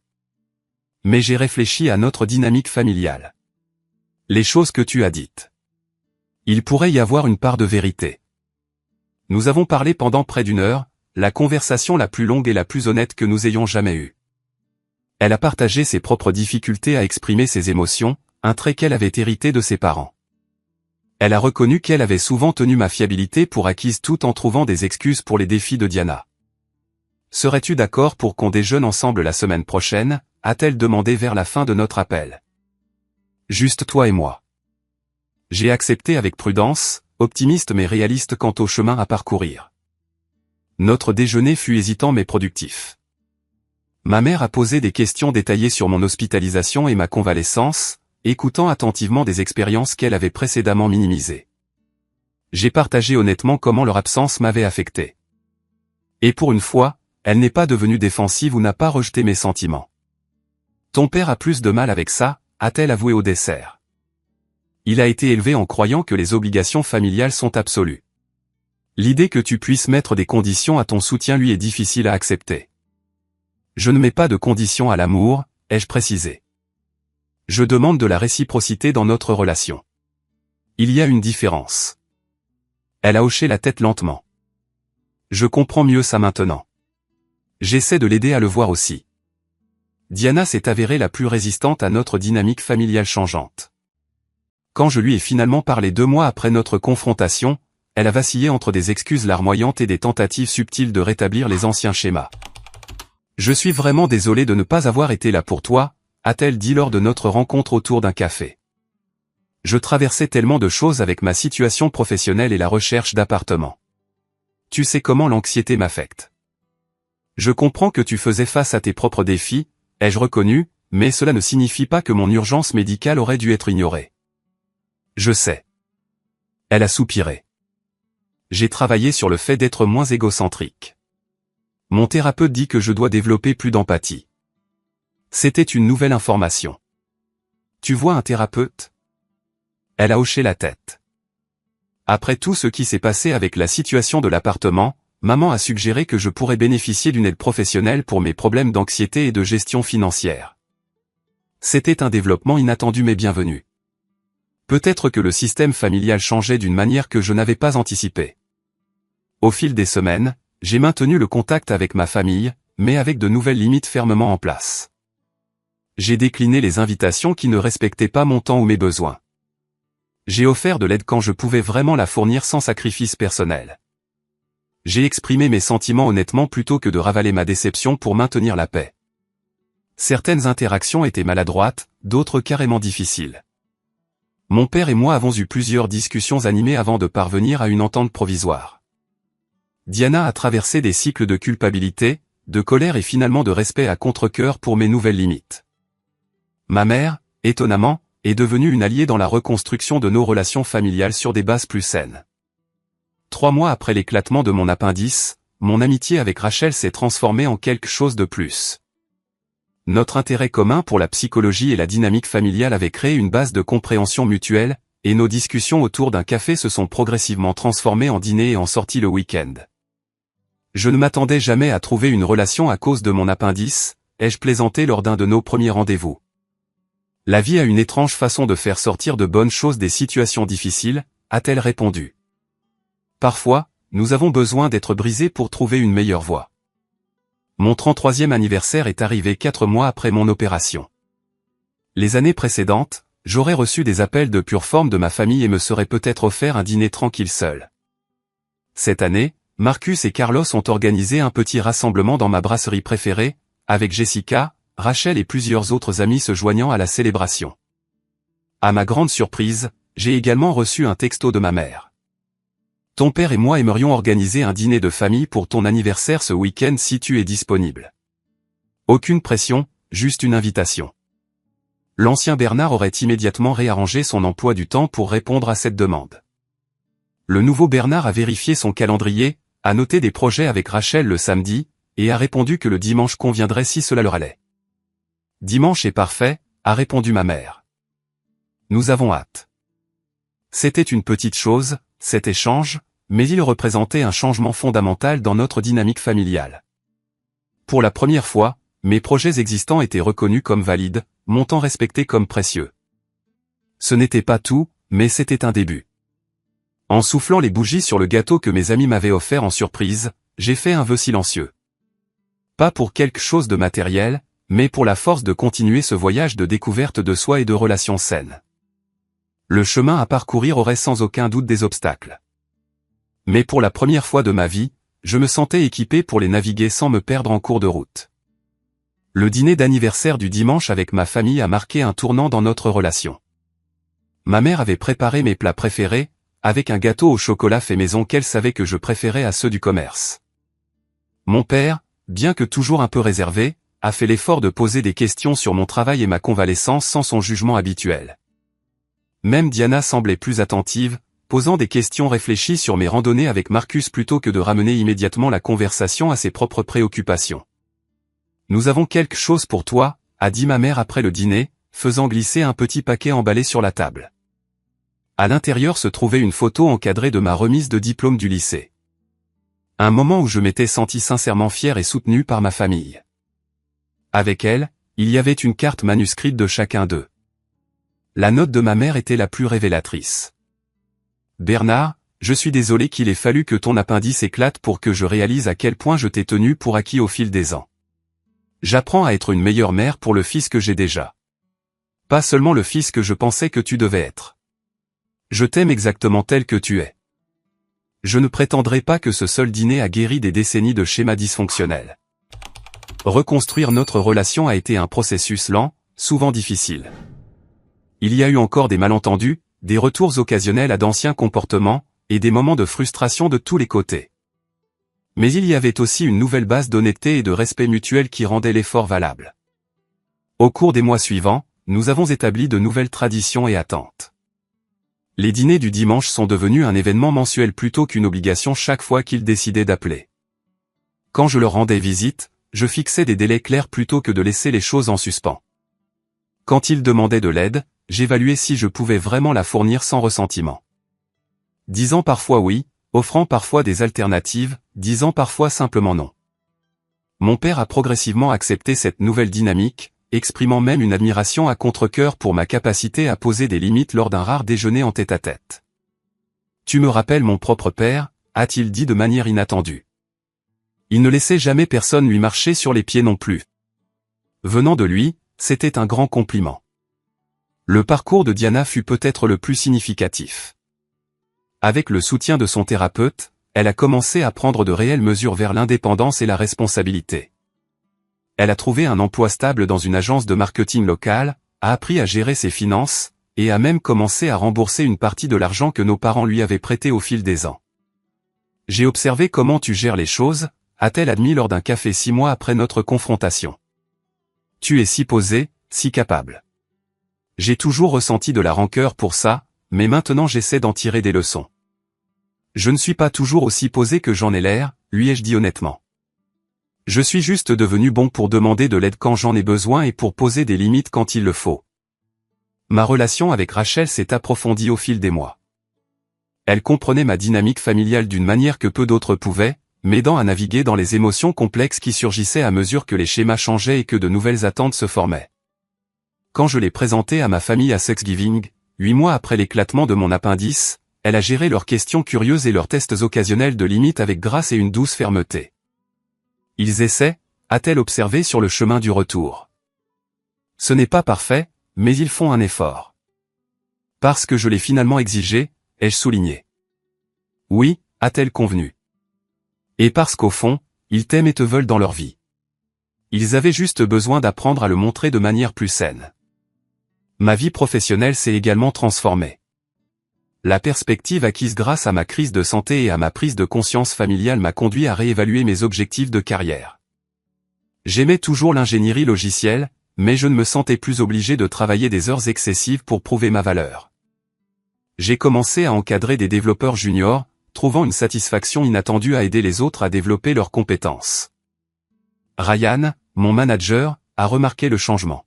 [SPEAKER 1] Mais j'ai réfléchi à notre dynamique familiale. Les choses que tu as dites. Il pourrait y avoir une part de vérité. Nous avons parlé pendant près d'1 heure, la conversation la plus longue et la plus honnête que nous ayons jamais eue. Elle a partagé ses propres difficultés à exprimer ses émotions, un trait qu'elle avait hérité de ses parents. Elle a reconnu qu'elle avait souvent tenu ma fiabilité pour acquise tout en trouvant des excuses pour les défis de Diana. Serais-tu d'accord pour qu'on déjeune ensemble la semaine prochaine, a-t-elle demandé vers la fin de notre appel. Juste toi et moi. J'ai accepté avec prudence, optimiste mais réaliste quant au chemin à parcourir. Notre déjeuner fut hésitant mais productif. Ma mère a posé des questions détaillées sur mon hospitalisation et ma convalescence, écoutant attentivement des expériences qu'elle avait précédemment minimisées. J'ai partagé honnêtement comment leur absence m'avait affecté. Et pour une fois, elle n'est pas devenue défensive ou n'a pas rejeté mes sentiments. Ton père a plus de mal avec ça, a-t-elle avoué au dessert. Il a été élevé en croyant que les obligations familiales sont absolues. L'idée que tu puisses mettre des conditions à ton soutien lui est difficile à accepter. Je ne mets pas de conditions à l'amour, ai-je précisé. Je demande de la réciprocité dans notre relation. Il y a une différence. Elle a hoché la tête lentement. Je comprends mieux ça maintenant. J'essaie de l'aider à le voir aussi. Diana s'est avérée la plus résistante à notre dynamique familiale changeante. Quand je lui ai finalement parlé 2 mois après notre confrontation, elle a vacillé entre des excuses larmoyantes et des tentatives subtiles de rétablir les anciens schémas. « Je suis vraiment désolée de ne pas avoir été là pour toi », a-t-elle dit lors de notre rencontre autour d'un café. Je traversais tellement de choses avec ma situation professionnelle et la recherche d'appartements. Tu sais comment l'anxiété m'affecte. Je comprends que tu faisais face à tes propres défis, ai-je reconnu, mais cela ne signifie pas que mon urgence médicale aurait dû être ignorée. Je sais. Elle a soupiré. J'ai travaillé sur le fait d'être moins égocentrique. Mon thérapeute dit que je dois développer plus d'empathie. C'était une nouvelle information. Tu vois un thérapeute ? Elle a hoché la tête. Après tout ce qui s'est passé avec la situation de l'appartement, maman a suggéré que je pourrais bénéficier d'une aide professionnelle pour mes problèmes d'anxiété et de gestion financière. C'était un développement inattendu mais bienvenu. Peut-être que le système familial changeait d'une manière que je n'avais pas anticipée. Au fil des semaines, j'ai maintenu le contact avec ma famille, mais avec de nouvelles limites fermement en place. J'ai décliné les invitations qui ne respectaient pas mon temps ou mes besoins. J'ai offert de l'aide quand je pouvais vraiment la fournir sans sacrifice personnel. J'ai exprimé mes sentiments honnêtement plutôt que de ravaler ma déception pour maintenir la paix. Certaines interactions étaient maladroites, d'autres carrément difficiles. Mon père et moi avons eu plusieurs discussions animées avant de parvenir à une entente provisoire. Diana a traversé des cycles de culpabilité, de colère et finalement de respect à contre-cœur pour mes nouvelles limites. Ma mère, étonnamment, est devenue une alliée dans la reconstruction de nos relations familiales sur des bases plus saines. 3 mois après l'éclatement de mon appendice, mon amitié avec Rachel s'est transformée en quelque chose de plus. Notre intérêt commun pour la psychologie et la dynamique familiale avait créé une base de compréhension mutuelle, et nos discussions autour d'un café se sont progressivement transformées en dîner et en sorties le week-end. Je ne m'attendais jamais à trouver une relation à cause de mon appendice, ai-je plaisanté lors d'un de nos premiers rendez-vous. La vie a une étrange façon de faire sortir de bonnes choses des situations difficiles, a-t-elle répondu. Parfois, nous avons besoin d'être brisés pour trouver une meilleure voie. Mon 33e anniversaire est arrivé 4 mois après mon opération. Les années précédentes, j'aurais reçu des appels de pure forme de ma famille et me serais peut-être offert un dîner tranquille seul. Cette année, Marcus et Carlos ont organisé un petit rassemblement dans ma brasserie préférée, avec Jessica, Rachel et plusieurs autres amis se joignant à la célébration. À ma grande surprise, j'ai également reçu un texto de ma mère. Ton père et moi aimerions organiser un dîner de famille pour ton anniversaire ce week-end si tu es disponible. Aucune pression, juste une invitation. L'ancien Bernard aurait immédiatement réarrangé son emploi du temps pour répondre à cette demande. Le nouveau Bernard a vérifié son calendrier, a noté des projets avec Rachel le samedi, et a répondu que le dimanche conviendrait si cela leur allait. Dimanche est parfait, a répondu ma mère. Nous avons hâte. C'était une petite chose, cet échange, mais il représentait un changement fondamental dans notre dynamique familiale. Pour la première fois, mes projets existants étaient reconnus comme valides, mon temps respecté comme précieux. Ce n'était pas tout, mais c'était un début. En soufflant les bougies sur le gâteau que mes amis m'avaient offert en surprise, j'ai fait un vœu silencieux. Pas pour quelque chose de matériel, mais pour la force de continuer ce voyage de découverte de soi et de relations saines. Le chemin à parcourir aurait sans aucun doute des obstacles. Mais pour la première fois de ma vie, je me sentais équipé pour les naviguer sans me perdre en cours de route. Le dîner d'anniversaire du dimanche avec ma famille a marqué un tournant dans notre relation. Ma mère avait préparé mes plats préférés, avec un gâteau au chocolat fait maison qu'elle savait que je préférais à ceux du commerce. Mon père, bien que toujours un peu réservé, a fait l'effort de poser des questions sur mon travail et ma convalescence sans son jugement habituel. Même Diana semblait plus attentive, posant des questions réfléchies sur mes randonnées avec Marcus plutôt que de ramener immédiatement la conversation à ses propres préoccupations. « Nous avons quelque chose pour toi », a dit ma mère après le dîner, faisant glisser un petit paquet emballé sur la table. À l'intérieur se trouvait une photo encadrée de ma remise de diplôme du lycée. Un moment où je m'étais senti sincèrement fier et soutenu par ma famille. Avec elle, il y avait une carte manuscrite de chacun d'eux. La note de ma mère était la plus révélatrice. « Bernard, je suis désolé qu'il ait fallu que ton appendice éclate pour que je réalise à quel point je t'ai tenu pour acquis au fil des ans. J'apprends à être une meilleure mère pour le fils que j'ai déjà. Pas seulement le fils que je pensais que tu devais être. Je t'aime exactement tel que tu es. Je ne prétendrai pas que ce seul dîner a guéri des décennies de schémas dysfonctionnels. Reconstruire notre relation a été un processus lent, souvent difficile. Il y a eu encore des malentendus, des retours occasionnels à d'anciens comportements, et des moments de frustration de tous les côtés. Mais il y avait aussi une nouvelle base d'honnêteté et de respect mutuel qui rendait l'effort valable. Au cours des mois suivants, nous avons établi de nouvelles traditions et attentes. Les dîners du dimanche sont devenus un événement mensuel plutôt qu'une obligation chaque fois qu'ils décidaient d'appeler. Quand je leur rendais visite, je fixais des délais clairs plutôt que de laisser les choses en suspens. Quand ils demandaient de l'aide, j'évaluais si je pouvais vraiment la fournir sans ressentiment. Disant parfois oui, offrant parfois des alternatives, disant parfois simplement non. Mon père a progressivement accepté cette nouvelle dynamique, exprimant même une admiration à contre-cœur pour ma capacité à poser des limites lors d'un rare déjeuner en tête-à-tête. « Tu me rappelles mon propre père », a-t-il dit de manière inattendue. Il ne laissait jamais personne lui marcher sur les pieds non plus. Venant de lui, c'était un grand compliment. Le parcours de Diana fut peut-être le plus significatif. Avec le soutien de son thérapeute, elle a commencé à prendre de réelles mesures vers l'indépendance et la responsabilité. Elle a trouvé un emploi stable dans une agence de marketing locale, a appris à gérer ses finances, et a même commencé à rembourser une partie de l'argent que nos parents lui avaient prêté au fil des ans. « J'ai observé comment tu gères les choses », a-t-elle admis lors d'un café 6 mois après notre confrontation. « Tu es si posé, si capable. J'ai toujours ressenti de la rancœur pour ça, mais maintenant j'essaie d'en tirer des leçons. Je ne suis pas toujours aussi posé que j'en ai l'air, lui ai-je dit honnêtement. Je suis juste devenu bon pour demander de l'aide quand j'en ai besoin et pour poser des limites quand il le faut. » Ma relation avec Rachel s'est approfondie au fil des mois. Elle comprenait ma dynamique familiale d'une manière que peu d'autres pouvaient, m'aidant à naviguer dans les émotions complexes qui surgissaient à mesure que les schémas changeaient et que de nouvelles attentes se formaient. Quand je l'ai présentée à ma famille à Thanksgiving, 8 mois après l'éclatement de mon appendice, elle a géré leurs questions curieuses et leurs tests occasionnels de limites avec grâce et une douce fermeté. Ils essaient, a-t-elle observé sur le chemin du retour. Ce n'est pas parfait, mais ils font un effort. Parce que je l'ai finalement exigé, ai-je souligné. Oui, a-t-elle convenu. Et parce qu'au fond, ils t'aiment et te veulent dans leur vie. Ils avaient juste besoin d'apprendre à le montrer de manière plus saine. Ma vie professionnelle s'est également transformée. La perspective acquise grâce à ma crise de santé et à ma prise de conscience familiale m'a conduit à réévaluer mes objectifs de carrière. J'aimais toujours l'ingénierie logicielle, mais je ne me sentais plus obligé de travailler des heures excessives pour prouver ma valeur. J'ai commencé à encadrer des développeurs juniors, trouvant une satisfaction inattendue à aider les autres à développer leurs compétences. Ryan, mon manager, a remarqué le changement.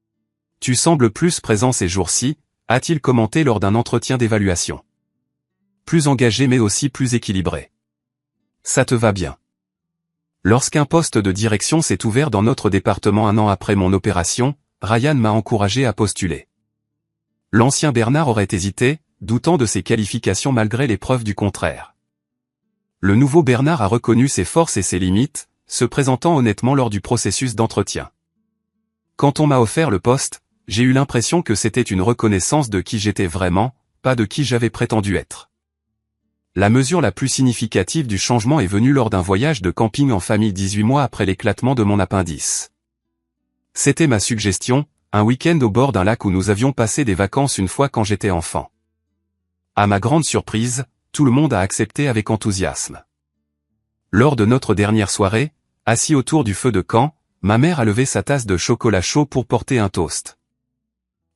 [SPEAKER 1] « Tu sembles plus présent ces jours-ci », a-t-il commenté lors d'un entretien d'évaluation. Plus engagé mais aussi plus équilibré. Ça te va bien. Lorsqu'un poste de direction s'est ouvert dans notre département 1 an après mon opération, Ryan m'a encouragé à postuler. L'ancien Bernard aurait hésité, doutant de ses qualifications malgré les preuves du contraire. Le nouveau Bernard a reconnu ses forces et ses limites, se présentant honnêtement lors du processus d'entretien. Quand on m'a offert le poste, j'ai eu l'impression que c'était une reconnaissance de qui j'étais vraiment, pas de qui j'avais prétendu être. La mesure la plus significative du changement est venue lors d'un voyage de camping en famille 18 mois après l'éclatement de mon appendice. C'était ma suggestion, un week-end au bord d'un lac où nous avions passé des vacances une fois quand j'étais enfant. À ma grande surprise, tout le monde a accepté avec enthousiasme. Lors de notre dernière soirée, assis autour du feu de camp, ma mère a levé sa tasse de chocolat chaud pour porter un toast.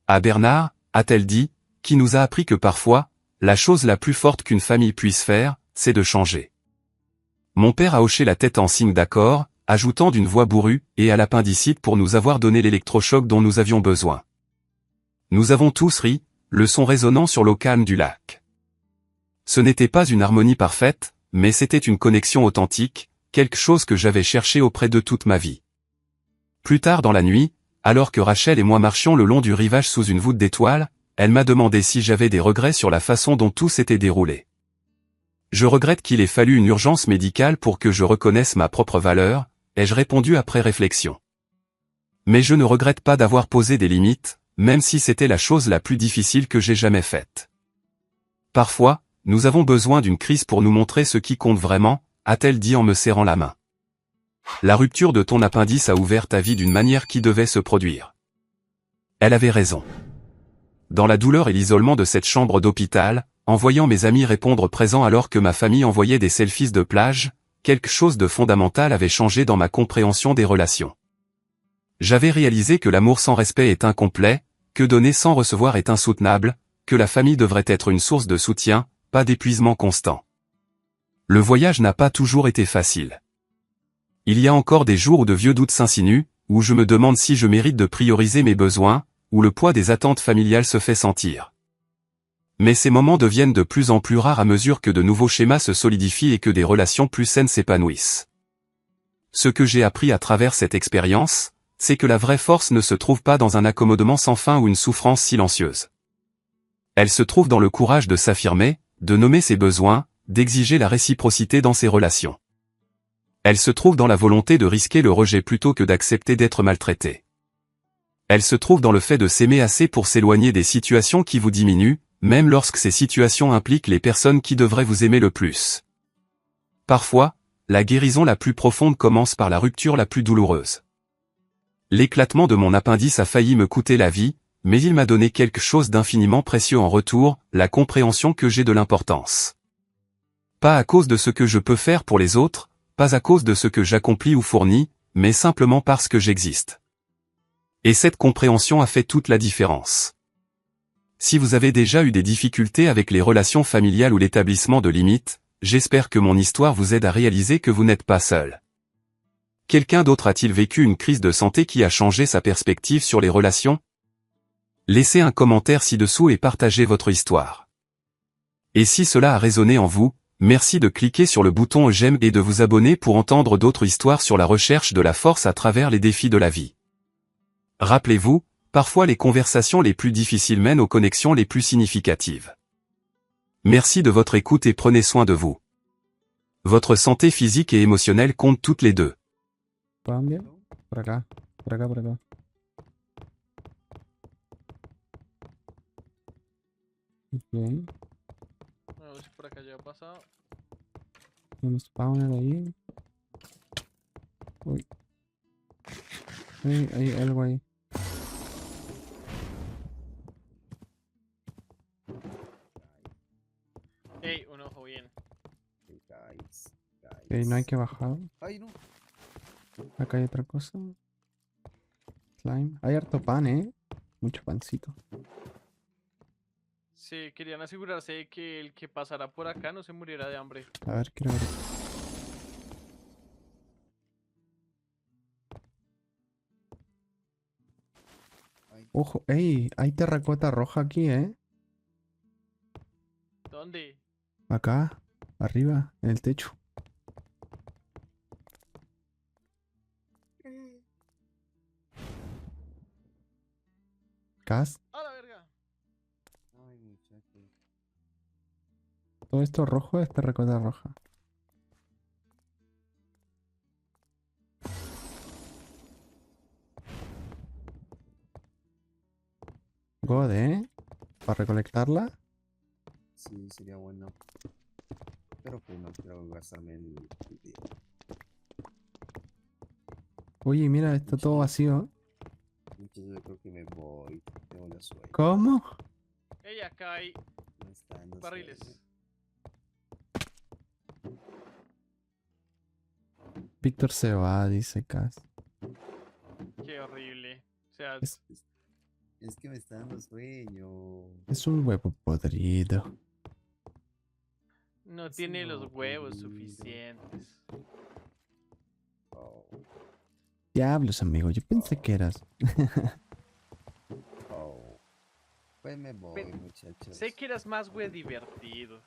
[SPEAKER 1] À Bernard, a-t-elle dit, qui nous a appris que parfois, la chose la plus forte qu'une famille puisse faire, c'est de changer. Mon père a hoché la tête en signe d'accord, ajoutant d'une voix bourrue, et à l'appendicite pour nous avoir donné l'électrochoc dont nous avions besoin. Nous avons tous ri, le son résonnant sur l'eau calme du lac. Ce n'était pas une harmonie parfaite, mais c'était une connexion authentique, quelque chose que j'avais cherché auprès d'eux toute ma vie. Plus tard dans la nuit, alors que Rachel et moi marchions le long du rivage sous une voûte d'étoiles, elle m'a demandé si j'avais des regrets sur la façon dont tout s'était déroulé. Je regrette qu'il ait fallu une urgence médicale pour que je reconnaisse ma propre valeur, ai-je répondu après réflexion. Mais je ne regrette pas d'avoir posé des limites, même si c'était la chose la plus difficile que j'ai jamais faite. Parfois, nous avons besoin d'une crise pour nous montrer ce qui compte vraiment, a-t-elle dit en me serrant la main. La rupture de ton appendice a ouvert ta vie d'une manière qui devait se produire. Elle avait raison. Dans la douleur et l'isolement de cette chambre d'hôpital, en voyant mes amis répondre présents alors que ma famille envoyait des selfies de plage, quelque chose de fondamental avait changé dans ma compréhension des relations. J'avais réalisé que l'amour sans respect est incomplet, que donner sans recevoir est insoutenable, que la famille devrait être une source de soutien, pas d'épuisement constant. Le voyage n'a pas toujours été facile. Il y a encore des jours où de vieux doutes s'insinuent, où je me demande si je mérite de prioriser mes besoins, où le poids des attentes familiales se fait sentir. Mais ces moments deviennent de plus en plus rares à mesure que de nouveaux schémas se solidifient et que des relations plus saines s'épanouissent. Ce que j'ai appris à travers cette expérience, c'est que la vraie force ne se trouve pas dans un accommodement sans fin ou une souffrance silencieuse. Elle se trouve dans le courage de s'affirmer, de nommer ses besoins, d'exiger la réciprocité dans ses relations. Elle se trouve dans la volonté de risquer le rejet plutôt que d'accepter d'être maltraité. Elle se trouve dans le fait de s'aimer assez pour s'éloigner des situations qui vous diminuent, même lorsque ces situations impliquent les personnes qui devraient vous aimer le plus. Parfois, la guérison la plus profonde commence par la rupture la plus douloureuse. L'éclatement de mon appendice a failli me coûter la vie, mais il m'a donné quelque chose d'infiniment précieux en retour, la compréhension que j'ai de l'importance. Pas à cause de ce que je peux faire pour les autres, pas à cause de ce que j'accomplis ou fournis, mais simplement parce que j'existe. Et cette compréhension a fait toute la différence. Si vous avez déjà eu des difficultés avec les relations familiales ou l'établissement de limites, j'espère que mon histoire vous aide à réaliser que vous n'êtes pas seul. Quelqu'un d'autre a-t-il vécu une crise de santé qui a changé sa perspective sur les relations? Laissez un commentaire ci-dessous et partagez votre histoire. Et si cela a résonné en vous, merci de cliquer sur le bouton j'aime et de vous abonner pour entendre d'autres histoires sur la recherche de la force à travers les défis de la vie. Rappelez-vous, parfois les conversations les plus difficiles mènent aux connexions les plus significatives. Merci de votre écoute et prenez soin de vous. Votre santé physique et émotionnelle comptent toutes les deux.
[SPEAKER 2] Cambia. Por acá, por acá, por acá. Ok.
[SPEAKER 3] A ver si por acá ya ha pasado.
[SPEAKER 2] Un spawner ahí. Uy. Hay algo ahí.
[SPEAKER 3] Ey, un ojo bien.
[SPEAKER 2] Ok, no hay que bajar.
[SPEAKER 4] Ay, no.
[SPEAKER 2] Acá hay otra cosa. Slime. Hay harto pan, Mucho pancito.
[SPEAKER 3] Sí, querían asegurarse de que el que pasara por acá no se muriera de hambre.
[SPEAKER 2] A ver, quiero ver.
[SPEAKER 4] Ay,
[SPEAKER 2] Ojo, ey, hay terracota roja aquí,
[SPEAKER 3] ¿Dónde?
[SPEAKER 2] Acá, arriba, en el techo. Cas,
[SPEAKER 3] ¡A la verga!
[SPEAKER 4] ay, muchacho.
[SPEAKER 2] todo esto rojo es terracota roja. God, para recolectarla.
[SPEAKER 4] Sí, sería bueno. Pero pues no quiero gastarme el dinero.
[SPEAKER 2] Oye, mira, está todo vacío.
[SPEAKER 4] Entonces yo creo que me voy. Tengo la sueño.
[SPEAKER 2] ¿Cómo?
[SPEAKER 3] Ey, acá hay
[SPEAKER 4] No está, no
[SPEAKER 3] barriles.
[SPEAKER 4] sueño.
[SPEAKER 2] Víctor se va, dice Cas.
[SPEAKER 3] Qué horrible. O sea,
[SPEAKER 4] Es que me está dando sueño.
[SPEAKER 2] Es un huevo podrido.
[SPEAKER 3] no
[SPEAKER 4] Sí,
[SPEAKER 3] tiene
[SPEAKER 4] no,
[SPEAKER 3] los huevos
[SPEAKER 4] podrido.
[SPEAKER 3] suficientes.
[SPEAKER 4] Oh,
[SPEAKER 2] Diablos, amigo, yo pensé que eras.
[SPEAKER 4] oh. Pues me voy,
[SPEAKER 3] Pe-
[SPEAKER 4] muchachos.
[SPEAKER 3] Sé que eras más güey divertido.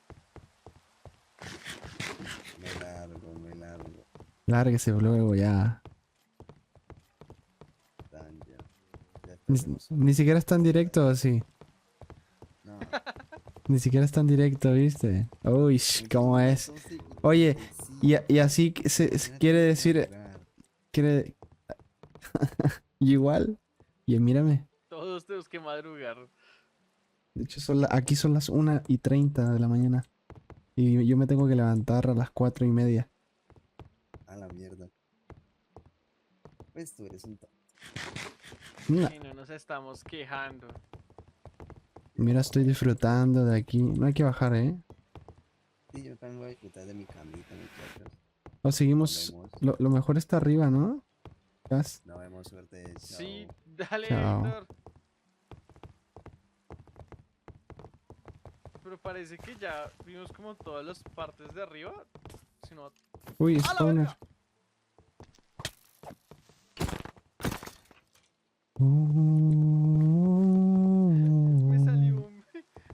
[SPEAKER 4] Me largo, me largo.
[SPEAKER 2] Lárguese luego ya.
[SPEAKER 4] Tan ya. Ya
[SPEAKER 2] Ni,
[SPEAKER 4] tenemos
[SPEAKER 2] ni siquiera es tan directo así.
[SPEAKER 4] No.
[SPEAKER 2] Ni siquiera es tan directo, ¿viste? Uy, ¿cómo es? Oye, y así quiere decir... Quiere... Y igual. Y mírame.
[SPEAKER 3] Todos tenemos que madrugar.
[SPEAKER 2] De hecho, aquí son las 1:30 de la mañana. Y yo me tengo que levantar a las 4:30.
[SPEAKER 4] A la mierda. Pues tú eres un tonto.
[SPEAKER 2] Nah,
[SPEAKER 3] Y no nos estamos quejando.
[SPEAKER 2] mira, estoy disfrutando de aquí. No hay que bajar, ¿eh?
[SPEAKER 4] Sí, yo también voy a disfrutar de mi camita, muchachos.
[SPEAKER 2] O seguimos.
[SPEAKER 4] Nos vemos.
[SPEAKER 2] Lo mejor está arriba, ¿no? Gas.
[SPEAKER 4] Nos vemos, suerte.
[SPEAKER 3] Sí,
[SPEAKER 4] Chao.
[SPEAKER 3] dale,
[SPEAKER 2] Chao.
[SPEAKER 3] Héctor. Pero parece que ya vimos como todas las partes de arriba. Si no...
[SPEAKER 2] Uy,
[SPEAKER 3] ¡A la
[SPEAKER 2] spawner.
[SPEAKER 3] verga!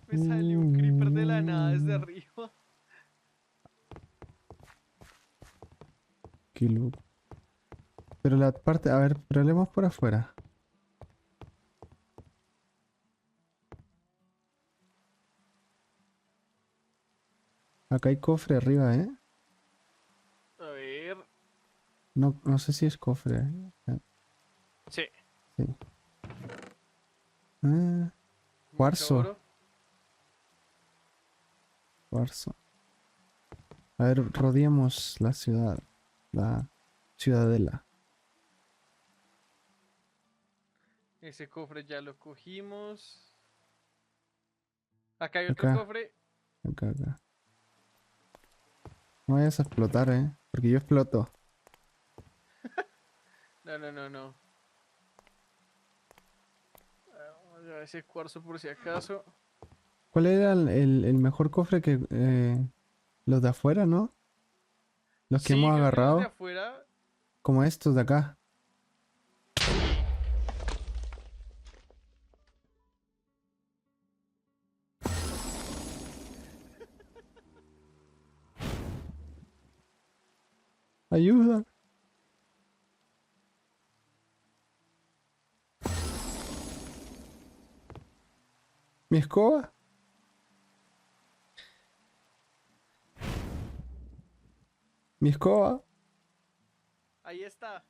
[SPEAKER 3] Me salió un creeper de la nada desde arriba.
[SPEAKER 2] Qué loco. Pero la parte, a ver, probemos por afuera. Acá hay cofre arriba, ¿eh?
[SPEAKER 3] A ver.
[SPEAKER 2] No sé si es cofre.
[SPEAKER 3] Sí.
[SPEAKER 2] Sí. Ah, Cuarzo.
[SPEAKER 3] mucho oro.
[SPEAKER 2] cuarzo. A ver, rodeamos la ciudad. La ciudadela.
[SPEAKER 3] Ese cofre ya lo cogimos. Acá hay otro
[SPEAKER 2] Acá.
[SPEAKER 3] cofre.
[SPEAKER 2] Acá. No vayas a explotar, ¿eh? Porque yo exploto.
[SPEAKER 3] No. Vamos a llevar ese cuarzo por si acaso.
[SPEAKER 2] ¿Cuál era el mejor cofre que... los de afuera, ¿no? Los que
[SPEAKER 3] Sí,
[SPEAKER 2] hemos
[SPEAKER 3] creo que los de
[SPEAKER 2] agarrado.
[SPEAKER 3] afuera.
[SPEAKER 2] Como estos de acá. Ayuda. ¿Mi escoba? ¿Mi escoba?
[SPEAKER 3] Ahí está.